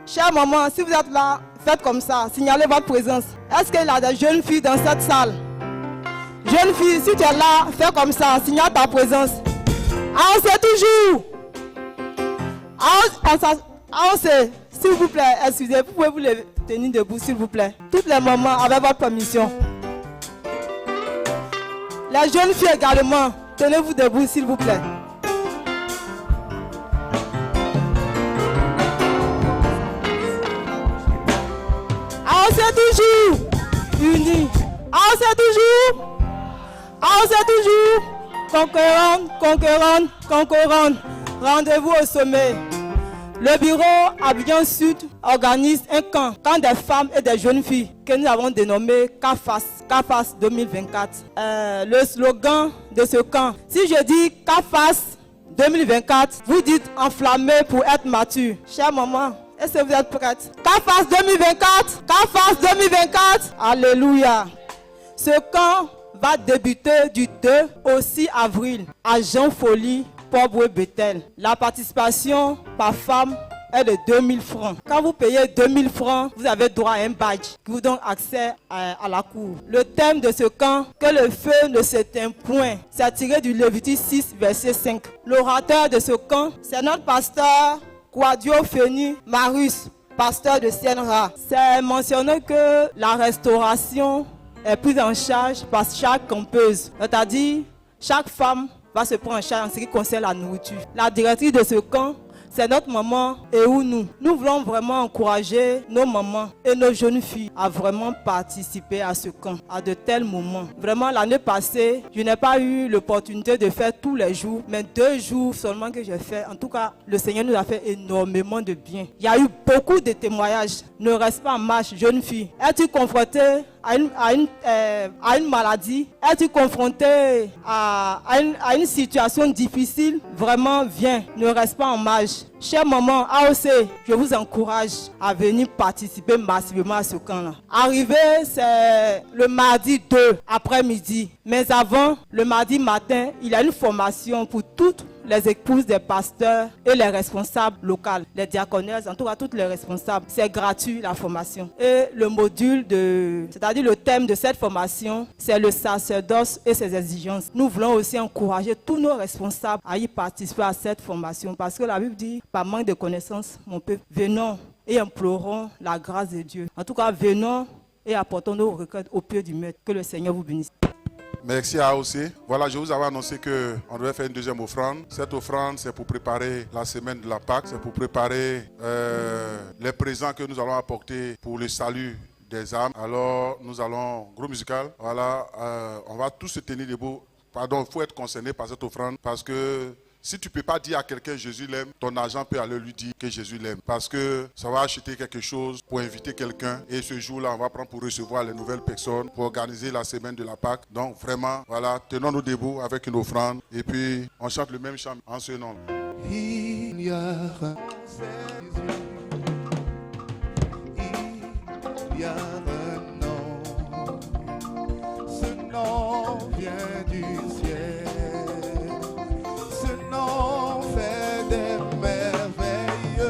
Chère maman, si vous êtes là, faites comme ça, signalez votre présence. Est-ce qu'il y a des jeunes filles dans cette salle? Jeunes filles, si tu es là, fais comme ça, signale ta présence. AOC toujours. AOC, s'il vous plaît, excusez, vous pouvez vous tenir debout, s'il vous plaît. Toutes les mamans, avec votre permission. Les jeunes filles également, tenez-vous debout, s'il vous plaît. AOC toujours unis. AOC toujours. AOC toujours. Conquérante. Rendez-vous au sommet. Le bureau Abidjan Sud organise un camp des femmes et des jeunes filles que nous avons dénommé CAFAS 2024. Le slogan de ce camp, si je dis CAFAS 2024, vous dites enflammé pour être mature. Chère maman, est-ce que vous êtes prête? CAFAS 2024, CAFAS 2024, alléluia. Ce camp va débuter du 2 au 6 avril à Jean Folie, Port-Boué-Bethel. La participation par femme est de 2000 francs. Quand vous payez 2000 francs, vous avez droit à un badge qui vous donne accès à la cour. Le thème de ce camp, que le feu ne s'éteint point, c'est tiré du Lévitique 6, verset 5. L'orateur de ce camp, c'est notre pasteur Quadio Feni Marius, pasteur de Sienra. C'est mentionné que la restauration est prise en charge par chaque campeuse. C'est-à-dire, chaque femme va se prendre en charge en ce qui concerne la nourriture. La directrice de ce camp, c'est notre maman et nous. Nous voulons vraiment encourager nos mamans et nos jeunes filles à vraiment participer à ce camp, à de tels moments. Vraiment, l'année passée, je n'ai pas eu l'opportunité de faire tous les jours, mais 2 jours seulement que j'ai fait. En tout cas, le Seigneur nous a fait énormément de bien. Il y a eu beaucoup de témoignages. Ne reste pas en marche, jeune fille. Es-tu confrontée à une maladie? Es-tu confronté à une situation difficile? Vraiment, viens, ne reste pas en marge. Chère maman, AOC, je vous encourage à venir participer massivement à ce camp-là. Arrivé, c'est le mardi 2 après-midi. Mais avant, le mardi matin, il y a une formation pour toutes les épouses des pasteurs et les responsables locaux, les diaconesses, en tout cas toutes les responsables. C'est gratuit la formation. Et le module c'est-à-dire le thème de cette formation, c'est le sacerdoce et ses exigences. Nous voulons aussi encourager tous nos responsables à y participer à cette formation parce que la Bible dit, par manque de connaissances, mon peuple, venons et implorons la grâce de Dieu. En tout cas, venons et apportons nos requêtes au pied du maître. Que le Seigneur vous bénisse. Merci à AOC. Voilà, je vous avais annoncé qu'on devait faire une deuxième offrande. Cette offrande, c'est pour préparer la semaine de la Pâque. C'est pour préparer les présents que nous allons apporter pour le salut des âmes. Alors, nous allons, groupe musical, voilà, on va tous se tenir debout. Pardon, il faut être concerné par cette offrande parce que si tu ne peux pas dire à quelqu'un Jésus l'aime, ton agent peut aller lui dire que Jésus l'aime. Parce que ça va acheter quelque chose pour inviter quelqu'un. Et ce jour-là, on va prendre pour recevoir les nouvelles personnes, pour organiser la semaine de la Pâque. Donc vraiment, voilà, tenons-nous debout avec une offrande. Et puis, on chante le même chant en ce nom. Il y a un Jésus. Il y a un nom. Ce nom vient du ciel. Ce nom fait des merveilles.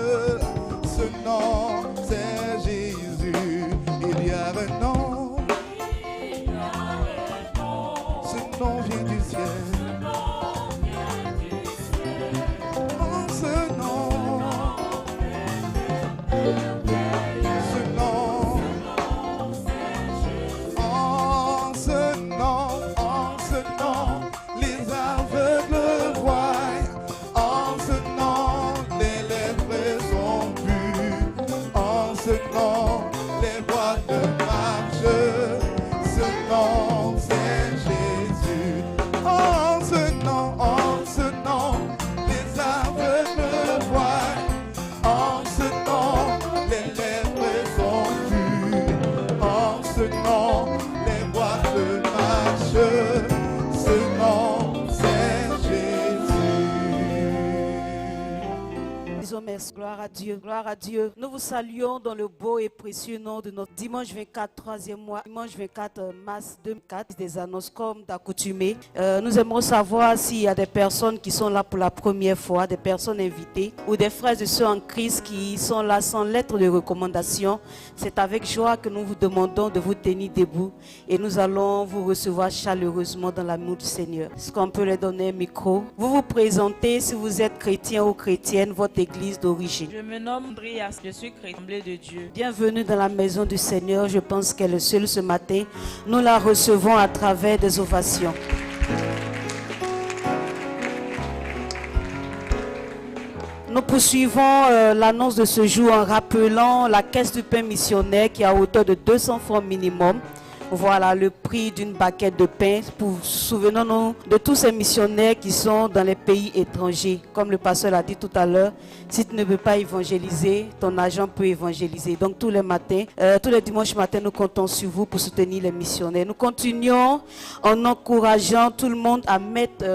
Ce nom, c'est Jésus. Il y a un nom. Ce nom grâce. Gloire à Dieu, gloire à Dieu. Nous vous saluons dans le beau et précieux nom de notre dimanche 24, 3e mois, dimanche 24 mars 2004, des annonces comme d'accoutumé. Nous aimerons savoir s'il y a des personnes qui sont là pour la première fois, des personnes invitées ou des frères et sœurs en Christ qui sont là sans lettre de recommandation. C'est avec joie que nous vous demandons de vous tenir debout et nous allons vous recevoir chaleureusement dans l'amour du Seigneur. Est-ce qu'on peut leur donner un micro? Vous vous présentez si vous êtes chrétien ou chrétienne, votre église d'origine. Je me nomme Andreas, je suis chrétien de Dieu. Bienvenue dans la maison du Seigneur. Je pense qu'elle est seule ce matin. Nous la recevons à travers des ovations. Nous poursuivons l'annonce de ce jour en rappelant la caisse du pain missionnaire qui est à hauteur de 200 francs minimum. Voilà le prix d'une baguette de pain. Souvenons-nous de tous ces missionnaires qui sont dans les pays étrangers. Comme le pasteur l'a dit tout à l'heure, si tu ne peux pas évangéliser, ton argent peut évangéliser. Donc tous les matins, tous les dimanches matins, nous comptons sur vous pour soutenir les missionnaires. Nous continuons en encourageant tout le monde à mettre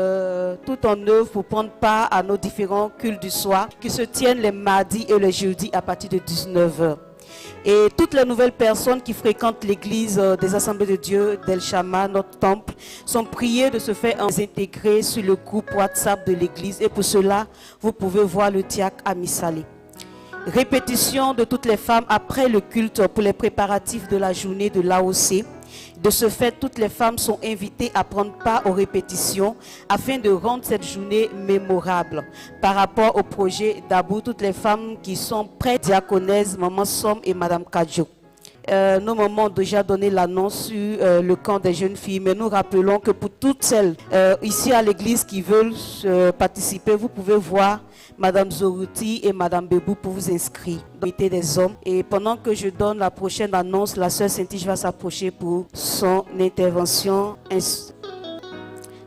tout en œuvre pour prendre part à nos différents cultes du soir qui se tiennent les mardis et les jeudis à partir de 19h. Et toutes les nouvelles personnes qui fréquentent l'église des Assemblées de Dieu d'El Shammah, notre temple, sont priées de se faire intégrer sur le groupe WhatsApp de l'église. Et pour cela, vous pouvez voir le diacre Amissalé. Répétition de toutes les femmes après le culte pour les préparatifs de la journée de l'AOC. De ce fait, toutes les femmes sont invitées à prendre part aux répétitions afin de rendre cette journée mémorable. Par rapport au projet d'Abou, toutes les femmes qui sont prêtes, diaconesses, Maman Somme et Madame Kadjo. Nos mamans ont déjà donné l'annonce sur le camp des jeunes filles, mais nous rappelons que pour toutes celles ici à l'église qui veulent participer, vous pouvez voir Madame Zoruti et Madame Bebou pour vous inscrire dans le comité des hommes. Et pendant que je donne la prochaine annonce, la sœur Saint-Tige va s'approcher pour son intervention.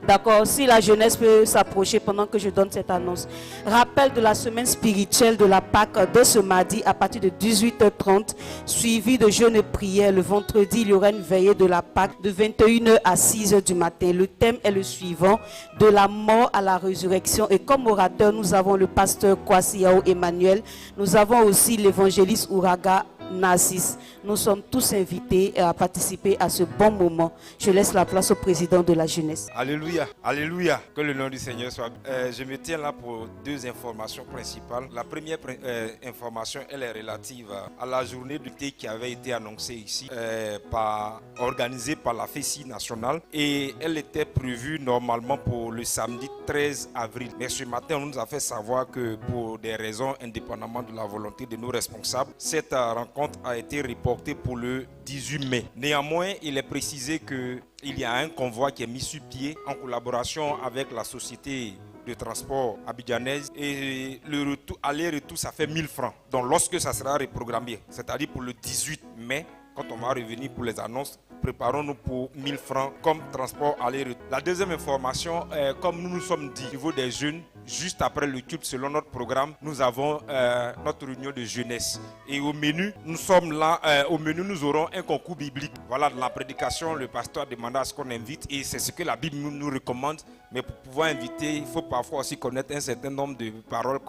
D'accord, si la jeunesse peut s'approcher pendant que je donne cette annonce. Rappel de la semaine spirituelle de la Pâque dès ce mardi à partir de 18h30, suivi de jeûne et prière. Le vendredi, il y aura une veillée de la Pâque de 21h à 6h du matin. Le thème est le suivant, de la mort à la résurrection. Et comme orateur, nous avons le pasteur Kwasiao Emmanuel. Nous avons aussi l'évangéliste Ouraga Narcisse. Nous sommes tous invités à participer à ce bon moment. Je laisse la place au président de la jeunesse. Alléluia, alléluia, que le nom du Seigneur soit. Je me tiens là pour deux informations principales. La première information, elle est relative à la journée de thé qui avait été annoncée ici, organisée par la FECI nationale, et elle était prévue normalement pour le samedi 13 avril. Mais ce matin, on nous a fait savoir que pour des raisons indépendamment de la volonté de nos responsables, cette rencontre a été reportée pour le 18 mai. Néanmoins, il est précisé qu'il y a un convoi qui est mis sur pied en collaboration avec la société de transport abidjanaise et le retour, aller-retour, ça fait 1000 francs. Donc lorsque ça sera reprogrammé, c'est-à-dire pour le 18 mai, quand on va revenir pour les annonces, préparons-nous pour 1000 francs comme transport aller-retour. La deuxième information, comme nous nous sommes dit au niveau des jeunes, juste après le culte, selon notre programme, nous avons notre réunion de jeunesse. Et au menu, nous sommes là, nous aurons un concours biblique. Voilà, dans la prédication, le pasteur demande à ce qu'on invite et c'est ce que la Bible nous recommande. Mais pour pouvoir inviter, il faut parfois aussi connaître un certain nombre de paroles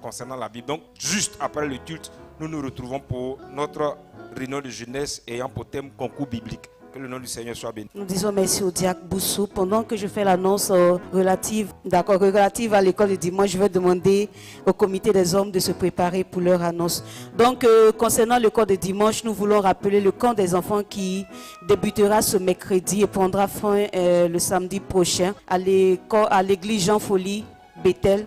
concernant la Bible. Donc, juste après le culte, nous nous retrouvons pour notre réunion de jeunesse ayant pour thème concours biblique. Que le nom du Seigneur soit béni. Nous disons merci au diacre Boussou. Pendant que je fais l'annonce relative à l'école de dimanche, je vais demander au comité des hommes de se préparer pour leur annonce. Donc, concernant le cours de dimanche, nous voulons rappeler le camp des enfants qui débutera ce mercredi et prendra fin le samedi prochain à l'église Jean Folie, Bethel.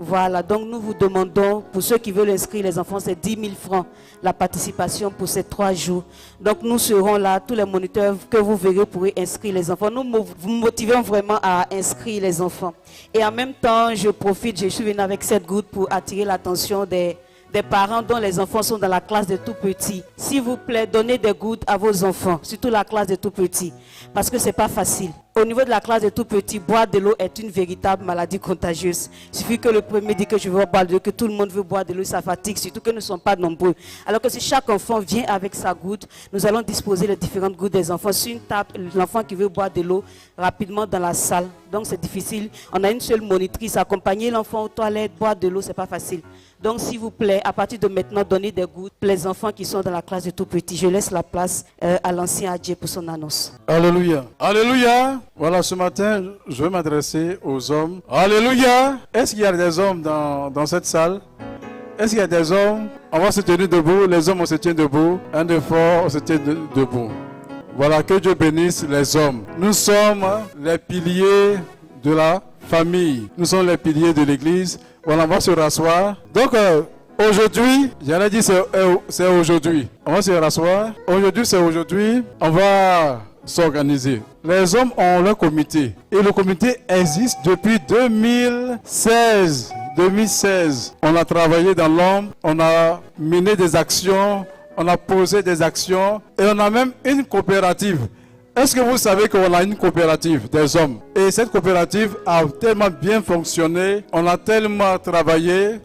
Voilà, donc nous vous demandons, pour ceux qui veulent inscrire les enfants, c'est 10 000 francs la participation pour ces 3 jours. Donc nous serons là, tous les moniteurs que vous verrez pourrez inscrire les enfants. Nous vous motivons vraiment à inscrire les enfants. Et en même temps, je suis venu avec cette goutte pour attirer l'attention des parents dont les enfants sont dans la classe de tout petits. S'il vous plaît, donnez des gouttes à vos enfants, surtout la classe de tout petits, parce que ce n'est pas facile. Au niveau de la classe de tout petits, boire de l'eau est une véritable maladie contagieuse. Il suffit que le premier dit que je veux boire de l'eau, que tout le monde veut boire de l'eau, ça fatigue, surtout que nous ne sommes pas nombreux. Alors que si chaque enfant vient avec sa goutte, nous allons disposer les différentes gouttes des enfants sur une table, l'enfant qui veut boire de l'eau rapidement dans la salle. Donc c'est difficile. On a une seule monitrice, accompagner l'enfant aux toilettes, boire de l'eau, c'est pas facile. Donc s'il vous plaît, à partir de maintenant, donnez des gouttes pour les enfants qui sont dans la classe de tout petit. Je laisse la place à l'ancien Adjé pour son annonce. Alléluia. Alléluia. Voilà, ce matin, je vais m'adresser aux hommes. Alléluia. Est-ce qu'il y a des hommes dans cette salle? Est-ce qu'il y a des hommes? On va se tenir debout. Les hommes, on se tient debout. Un effort, on se tient debout. Voilà, que Dieu bénisse les hommes. Nous sommes les piliers de la famille. Nous sommes les piliers de l'église. Voilà, on va se rasseoir. Donc, aujourd'hui, j'allais dire c'est aujourd'hui. On va se rasseoir. Aujourd'hui, c'est aujourd'hui. On va s'organiser. Les hommes ont leur comité. Et le comité existe depuis 2016. 2016. On a travaillé dans l'ombre. On a mené des actions. On a posé des actions. Et on a même une coopérative. Est-ce que vous savez qu'on a une coopérative des hommes? Et cette coopérative a tellement bien fonctionné. On a tellement travaillé.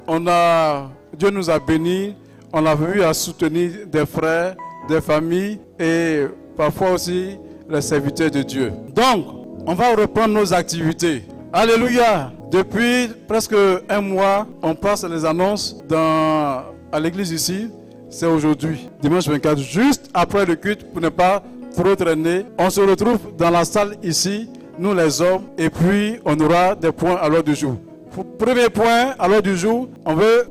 Dieu nous a bénis. On a vu à soutenir des frères, des familles et parfois aussi les serviteurs de Dieu. Donc, on va reprendre nos activités. Alléluia! Depuis presque un mois, on passe les annonces à l'église ici. C'est aujourd'hui, dimanche 24, juste après le culte pour ne pas trop traîner. On se retrouve dans la salle ici, nous les hommes, et puis on aura des points à l'heure du jour. Premier point à l'heure du jour, on veut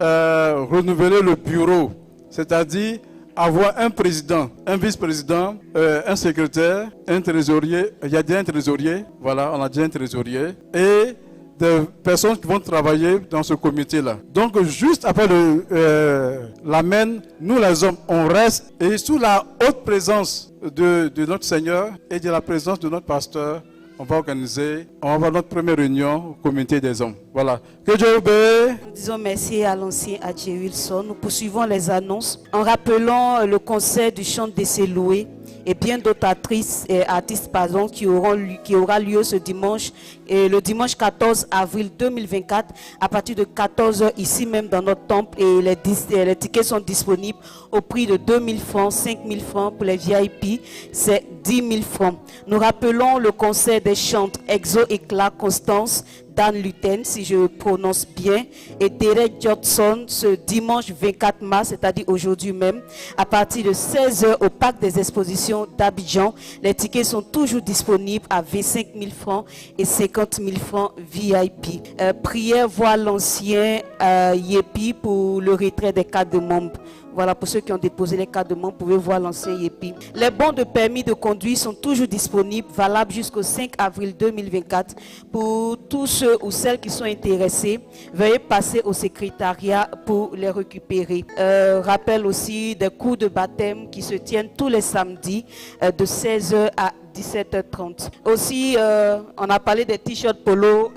renouveler le bureau, c'est-à-dire avoir un président, un vice-président, un secrétaire, un trésorier. Il y a déjà un trésorier, voilà, on a déjà un trésorier, et des personnes qui vont travailler dans ce comité-là. Donc, juste après l'amen, nous les hommes, on reste, et sous la haute présence de notre Seigneur et de la présence de notre pasteur, on va avoir notre première réunion au comité des hommes. Voilà. Que Dieu vous bénisse. Nous disons merci à l'ancien Adjé Wilson. Nous poursuivons les annonces en rappelant le concert du chant d'essai loué et bien d'autres artistes qui aura lieu ce dimanche, et le dimanche 14 avril 2024 à partir de 14h ici même dans notre temple, et les tickets sont disponibles au prix de 2 000 francs, 5 000 francs pour les VIP, c'est 10 000 francs. Nous rappelons le concert des chantres Exo Éclat Constance, Dan Luten, si je prononce bien, et Derek Jodson ce dimanche 24 mars, c'est-à-dire aujourd'hui même, à partir de 16h au parc des expositions d'Abidjan. Les tickets sont toujours disponibles à 25 000 francs et 50 000 francs VIP. Prière voit l'ancien Yépi pour le retrait des cartes de membres. Voilà, pour ceux qui ont déposé les cartes de membres, vous pouvez voir l'ancien Yépi. Les bons de permis de conduire sont toujours disponibles, valables jusqu'au 5 avril 2024. Pour tous ceux ou celles qui sont intéressés, veuillez passer au secrétariat pour les récupérer. Rappel aussi des cours de baptême qui se tiennent tous les samedis de 16h à 17h30. Aussi, on a parlé des t-shirts polo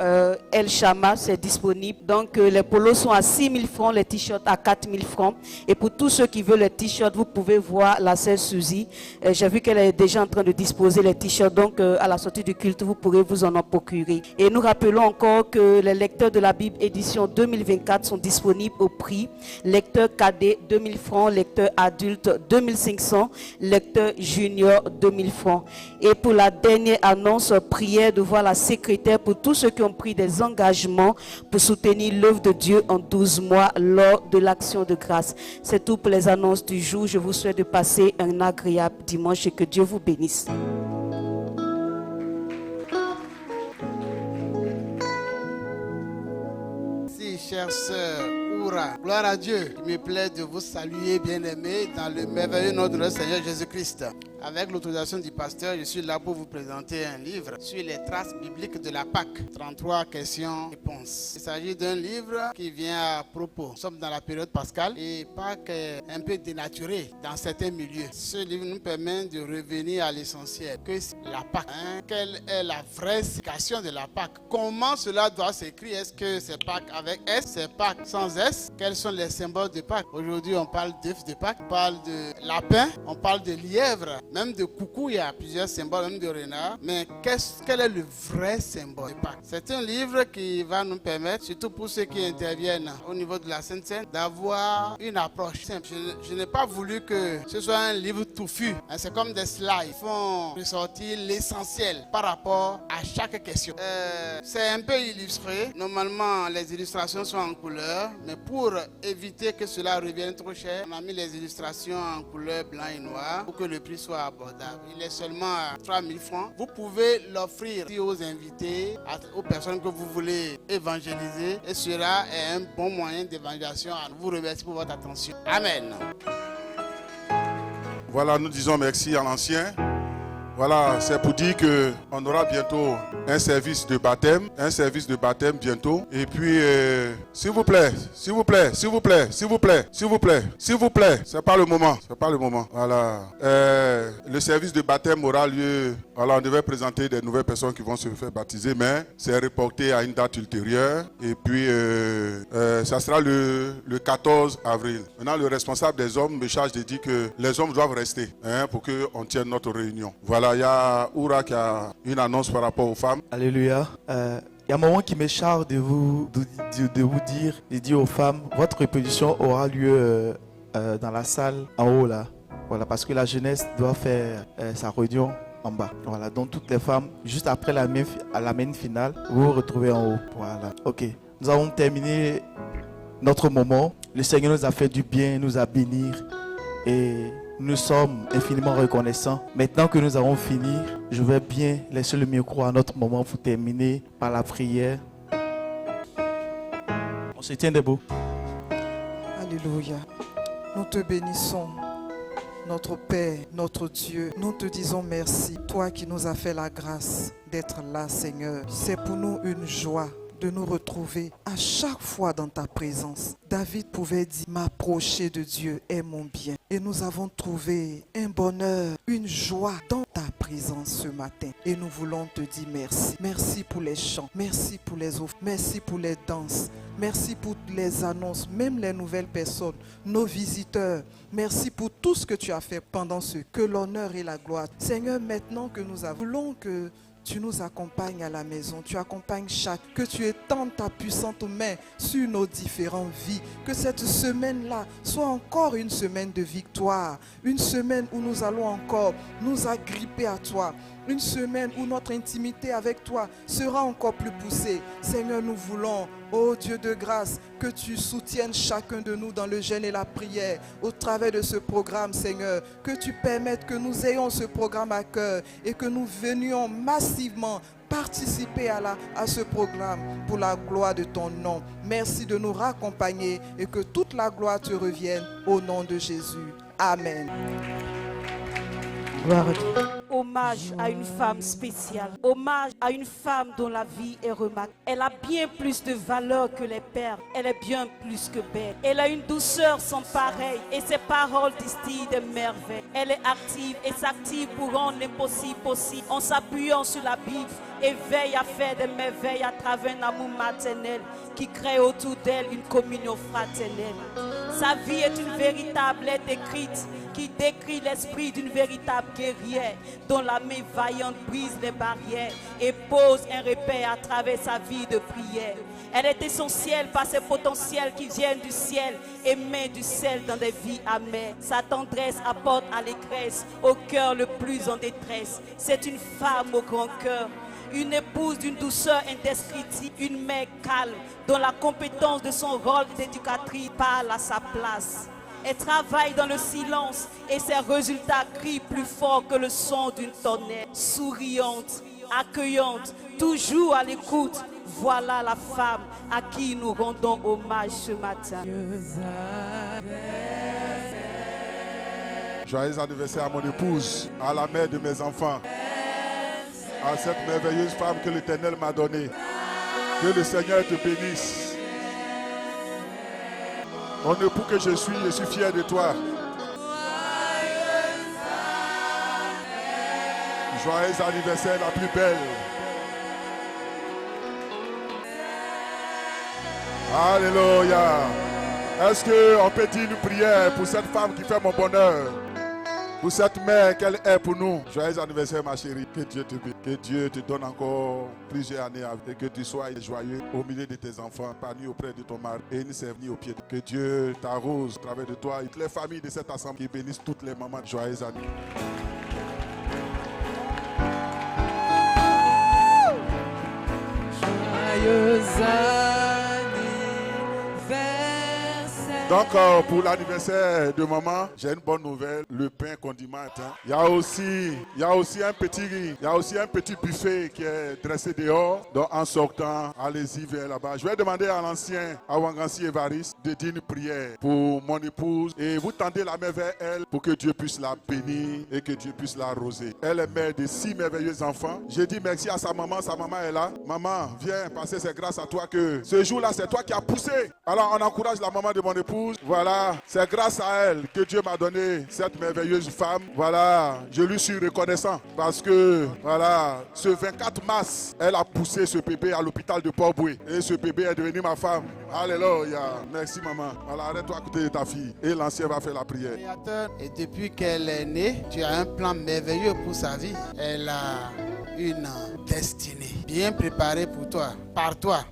El Shama, c'est disponible. Donc, les polos sont à 6 000 francs, les t-shirts à 4 000 francs. Et pour tous ceux qui veulent les t-shirts, vous pouvez voir la sœur Suzy. J'ai vu qu'elle est déjà en train de disposer les t-shirts. Donc, à la sortie du culte, vous pourrez vous en procurer. Et nous rappelons encore que les lecteurs de la Bible édition 2024 sont disponibles au prix. Lecteur cadet, 2 000 francs. Lecteur adulte, 2 500. Lecteur junior, 2 000 francs. Et pour la dernière annonce, prière de voir la secrétaire pour tous ceux qui ont pris des engagements pour soutenir l'œuvre de Dieu en 12 mois lors de l'action de grâce. C'est tout pour les annonces du jour. Je vous souhaite de passer un agréable dimanche et que Dieu vous bénisse. Merci, chère sœur Oura. Gloire à Dieu. Il me plaît de vous saluer, bien-aimés, dans le merveilleux nom de notre Seigneur Jésus-Christ. Avec l'autorisation du pasteur, je suis là pour vous présenter un livre sur les traces bibliques de la Pâque. 33 questions-réponses. Il s'agit d'un livre qui vient à propos. Nous sommes dans la période pascale et Pâque est un peu dénaturé dans certains milieux. Ce livre nous permet de revenir à l'essentiel. Que c'est la Pâque? Quelle est la vraie signification de la Pâque? Comment cela doit s'écrire? Est-ce que c'est Pâque avec S? C'est Pâque sans S? Quels sont les symboles de Pâque? Aujourd'hui, on parle d'œuf de Pâque, on parle de lapin, on parle de lièvre. Même de coucou, il y a plusieurs symboles, même de renard. Mais quel est le vrai symbole de Pâques? C'est un livre qui va nous permettre, surtout pour ceux qui interviennent au niveau de la Sainte Seine, d'avoir une approche simple. Je n'ai pas voulu que ce soit un livre touffu. C'est comme des slides. Ils font ressortir l'essentiel par rapport à chaque question. C'est un peu illustré. Normalement, les illustrations sont en couleur, mais pour éviter que cela revienne trop cher, on a mis les illustrations en couleur blanc et noir pour que le prix soit abordable. Il est seulement à 3 000 francs. Vous pouvez l'offrir aux invités, aux personnes que vous voulez évangéliser, et cela est un bon moyen d'évangélisation. Je vous remercie pour votre attention. Amen. Voilà, nous disons merci à l'ancien. Voilà, c'est pour dire qu'on aura bientôt un service de baptême bientôt. Et puis, s'il vous plaît, c'est pas le moment. Voilà, le service de baptême aura lieu. Voilà, on devait présenter des nouvelles personnes qui vont se faire baptiser, mais c'est reporté à une date ultérieure. Et puis, ça sera le 14 avril. Maintenant, le responsable des hommes me charge de dire que les hommes doivent rester pour qu'on tienne notre réunion. Voilà. Il y a Oura qui a une annonce par rapport aux femmes. Alléluia. Il y a un moment qui me charge de vous dire aux femmes, votre répétition aura lieu dans la salle en haut là. Voilà, parce que la jeunesse doit faire sa réunion en bas. Voilà, donc toutes les femmes, juste après la main finale, vous vous retrouvez en haut. Voilà, ok. Nous avons terminé notre moment. Le Seigneur nous a fait du bien, nous a bénis et nous sommes infiniment reconnaissants. Maintenant que nous avons fini, je vais bien laisser le micro à notre moment pour terminer par la prière. On se tient debout. Alléluia. Nous te bénissons, notre Père, notre Dieu. Nous te disons merci, toi qui nous as fait la grâce d'être là, Seigneur. C'est pour nous une joie de nous retrouver à chaque fois dans ta présence. David pouvait dire, m'approcher de Dieu est mon bien. Et nous avons trouvé un bonheur, une joie dans ta présence ce matin. Et nous voulons te dire merci. Merci pour les chants, merci pour les offres, merci pour les danses, merci pour les annonces, même les nouvelles personnes, nos visiteurs. Merci pour tout ce que tu as fait pendant ce que l'honneur et la gloire. Seigneur, maintenant que nous voulons que tu nous accompagnes à la maison, tu accompagnes que tu étendes ta puissante main sur nos différentes vies. Que cette semaine-là soit encore une semaine de victoire, une semaine où nous allons encore nous agripper à toi, une semaine où notre intimité avec toi sera encore plus poussée. Seigneur, nous voulons, ô Dieu de grâce, que tu soutiennes chacun de nous dans le jeûne et la prière au travers de ce programme, Seigneur. Que tu permettes que nous ayons ce programme à cœur et que nous venions massivement participer à ce programme pour la gloire de ton nom. Merci de nous raccompagner et que toute la gloire te revienne au nom de Jésus. Amen. Gloire à Dieu. Hommage à une femme spéciale. Hommage à une femme dont la vie est remarquable. Elle a bien plus de valeur que les perles. Elle est bien plus que belle. Elle a une douceur sans pareille et ses paroles distillent des merveilles. Elle est active et s'active pour rendre l'impossible possible en s'appuyant sur la Bible et veille à faire des merveilles à travers un amour maternel qui crée autour d'elle une communion fraternelle. Sa vie est une véritable lettre écrite qui décrit l'esprit d'une véritable guerrière dont la main vaillante brise les barrières et pose un repère à travers sa vie de prière. Elle est essentielle par ses potentiels qui viennent du ciel et met du sel dans des vies amères. Sa tendresse apporte allégresse au cœur le plus en détresse. C'est une femme au grand cœur, une épouse d'une douceur indescriptible, une mère calme dont la compétence de son rôle d'éducatrice parle à sa place. Elle travaille dans le silence et ses résultats crient plus fort que le son d'une tonnerre. Souriante, accueillante, toujours à l'écoute, voilà la femme à qui nous rendons hommage ce matin. Joyeux anniversaire à mon épouse, à la mère de mes enfants, à cette merveilleuse femme que l'Éternel m'a donnée. Que le Seigneur te bénisse. Mon époux que je suis fier de toi. Joyeux anniversaire la plus belle. Alléluia. Est-ce qu'on peut dire une prière pour cette femme qui fait mon bonheur? pour cette mère qu'elle est pour nous. Joyeux anniversaire, ma chérie. Que Dieu te bénisse. Que Dieu te donne encore plusieurs années et que tu sois joyeux au milieu de tes enfants, épanoui auprès de ton mari et ne servir au pied. Que Dieu t'arrose à travers de toi et toutes les familles de cette assemblée qui bénissent toutes les mamans. Joyeux anniversaire. Joyeux anniversaire. Donc pour l'anniversaire de maman, j'ai une bonne nouvelle, le pain condiment est éteint. Il y a aussi un petit buffet qui est dressé dehors. Donc en sortant, allez-y vers là-bas. Je vais demander à l'ancien Awangansi Évariste de dire une prière pour mon épouse et vous tendez la main vers elle pour que Dieu puisse la bénir et que Dieu puisse la arroser. Elle est mère de 6 merveilleux enfants. J'ai dit merci à sa maman est là. Maman, viens passer, c'est grâce à toi que ce jour-là, c'est toi qui as poussé. Alors on encourage la maman de mon épouse. Voilà, c'est grâce à elle que Dieu m'a donné cette merveilleuse femme. Voilà, je lui suis reconnaissant parce que, voilà, ce 24 mars, elle a poussé ce bébé à l'hôpital de Port-Boué. Et ce bébé est devenu ma femme. Alléluia. Merci maman. Voilà, arrête-toi à côté de ta fille. Et l'ancien va faire la prière. Et depuis qu'elle est née, tu as un plan merveilleux pour sa vie. Elle a une destinée bien préparée pour toi, par toi.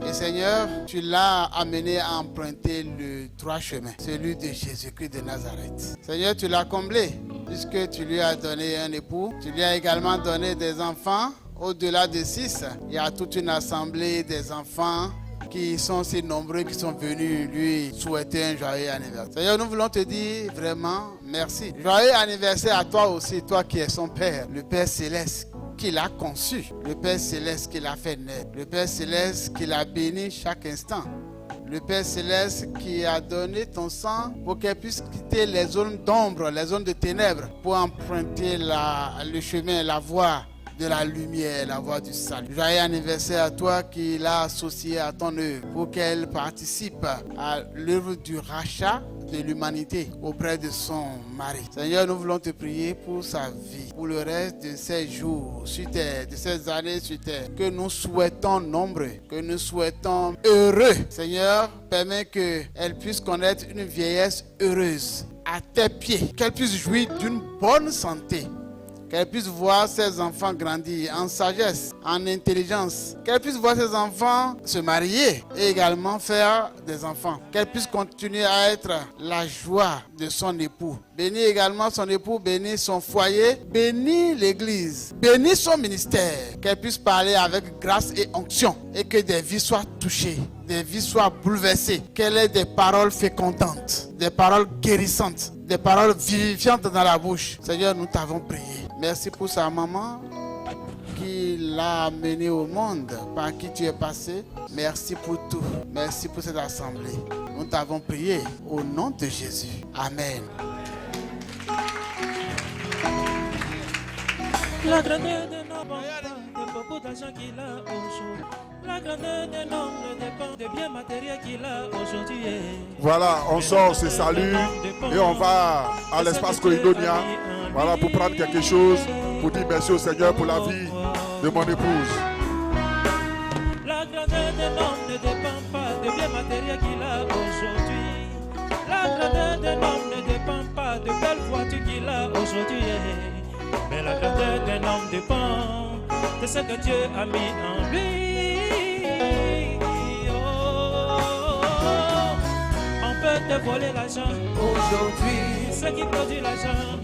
Et Seigneur, tu l'as amené à emprunter le droit chemin, celui de Jésus-Christ de Nazareth. Seigneur, tu l'as comblé, puisque tu lui as donné un époux. Tu lui as également donné des enfants. Au-delà de 6, il y a toute une assemblée des enfants qui sont si nombreux, qui sont venus lui souhaiter un joyeux anniversaire. Seigneur, nous voulons te dire vraiment merci. Joyeux anniversaire à toi aussi, toi qui es son Père, le Père Céleste, qui l'a conçu, le Père Céleste qui l'a fait naître, le Père Céleste qui l'a béni chaque instant, le Père Céleste qui a donné ton sang pour qu'elle puisse quitter les zones d'ombre, les zones de ténèbres, pour emprunter le chemin, la voie de la lumière, la voie du salut. Joyeux anniversaire à toi qui l'as associé à ton œuvre pour qu'elle participe à l'œuvre du rachat de l'humanité auprès de son mari. Seigneur, nous voulons te prier pour sa vie, pour le reste de ses jours sur terre, de ses années sur terre, que nous souhaitons nombreux, que nous souhaitons heureux. Seigneur, permets qu'elle puisse connaître une vieillesse heureuse à tes pieds, qu'elle puisse jouir d'une bonne santé, qu'elle puisse voir ses enfants grandir en sagesse, en intelligence, qu'elle puisse voir ses enfants se marier et également faire des enfants, qu'elle puisse continuer à être la joie de son époux. Bénis également son époux, bénis son foyer, bénis l'église, bénis son ministère, qu'elle puisse parler avec grâce et onction et que des vies soient touchées, des vies soient bouleversées, qu'elle ait des paroles fécondantes, des paroles guérissantes, des paroles vivifiantes dans la bouche. Seigneur, nous t'avons prié. Merci pour sa maman qui l'a amenée au monde, par qui tu es passé. Merci pour tout. Merci pour cette assemblée. Nous t'avons prié au nom de Jésus. Amen. La grandeur de nos bontés, de beaucoup d'argent qu'il a aujourd'hui. La grandeur de nos ne dépend de biens matériels qu'il a aujourd'hui. Voilà, on sort, se salue et on va à l'espace Koinonia. Voilà, pour prendre quelque chose, pour dire merci au Seigneur pour la vie de mon épouse. La grandeur d'un homme ne dépend pas de biens matériels qu'il a aujourd'hui. La grandeur d'un homme ne dépend pas de belles voitures qu'il a aujourd'hui. Mais la grandeur d'un homme dépend de ce que Dieu a mis en lui. On peut te voler l'argent aujourd'hui. Ce qui produit l'argent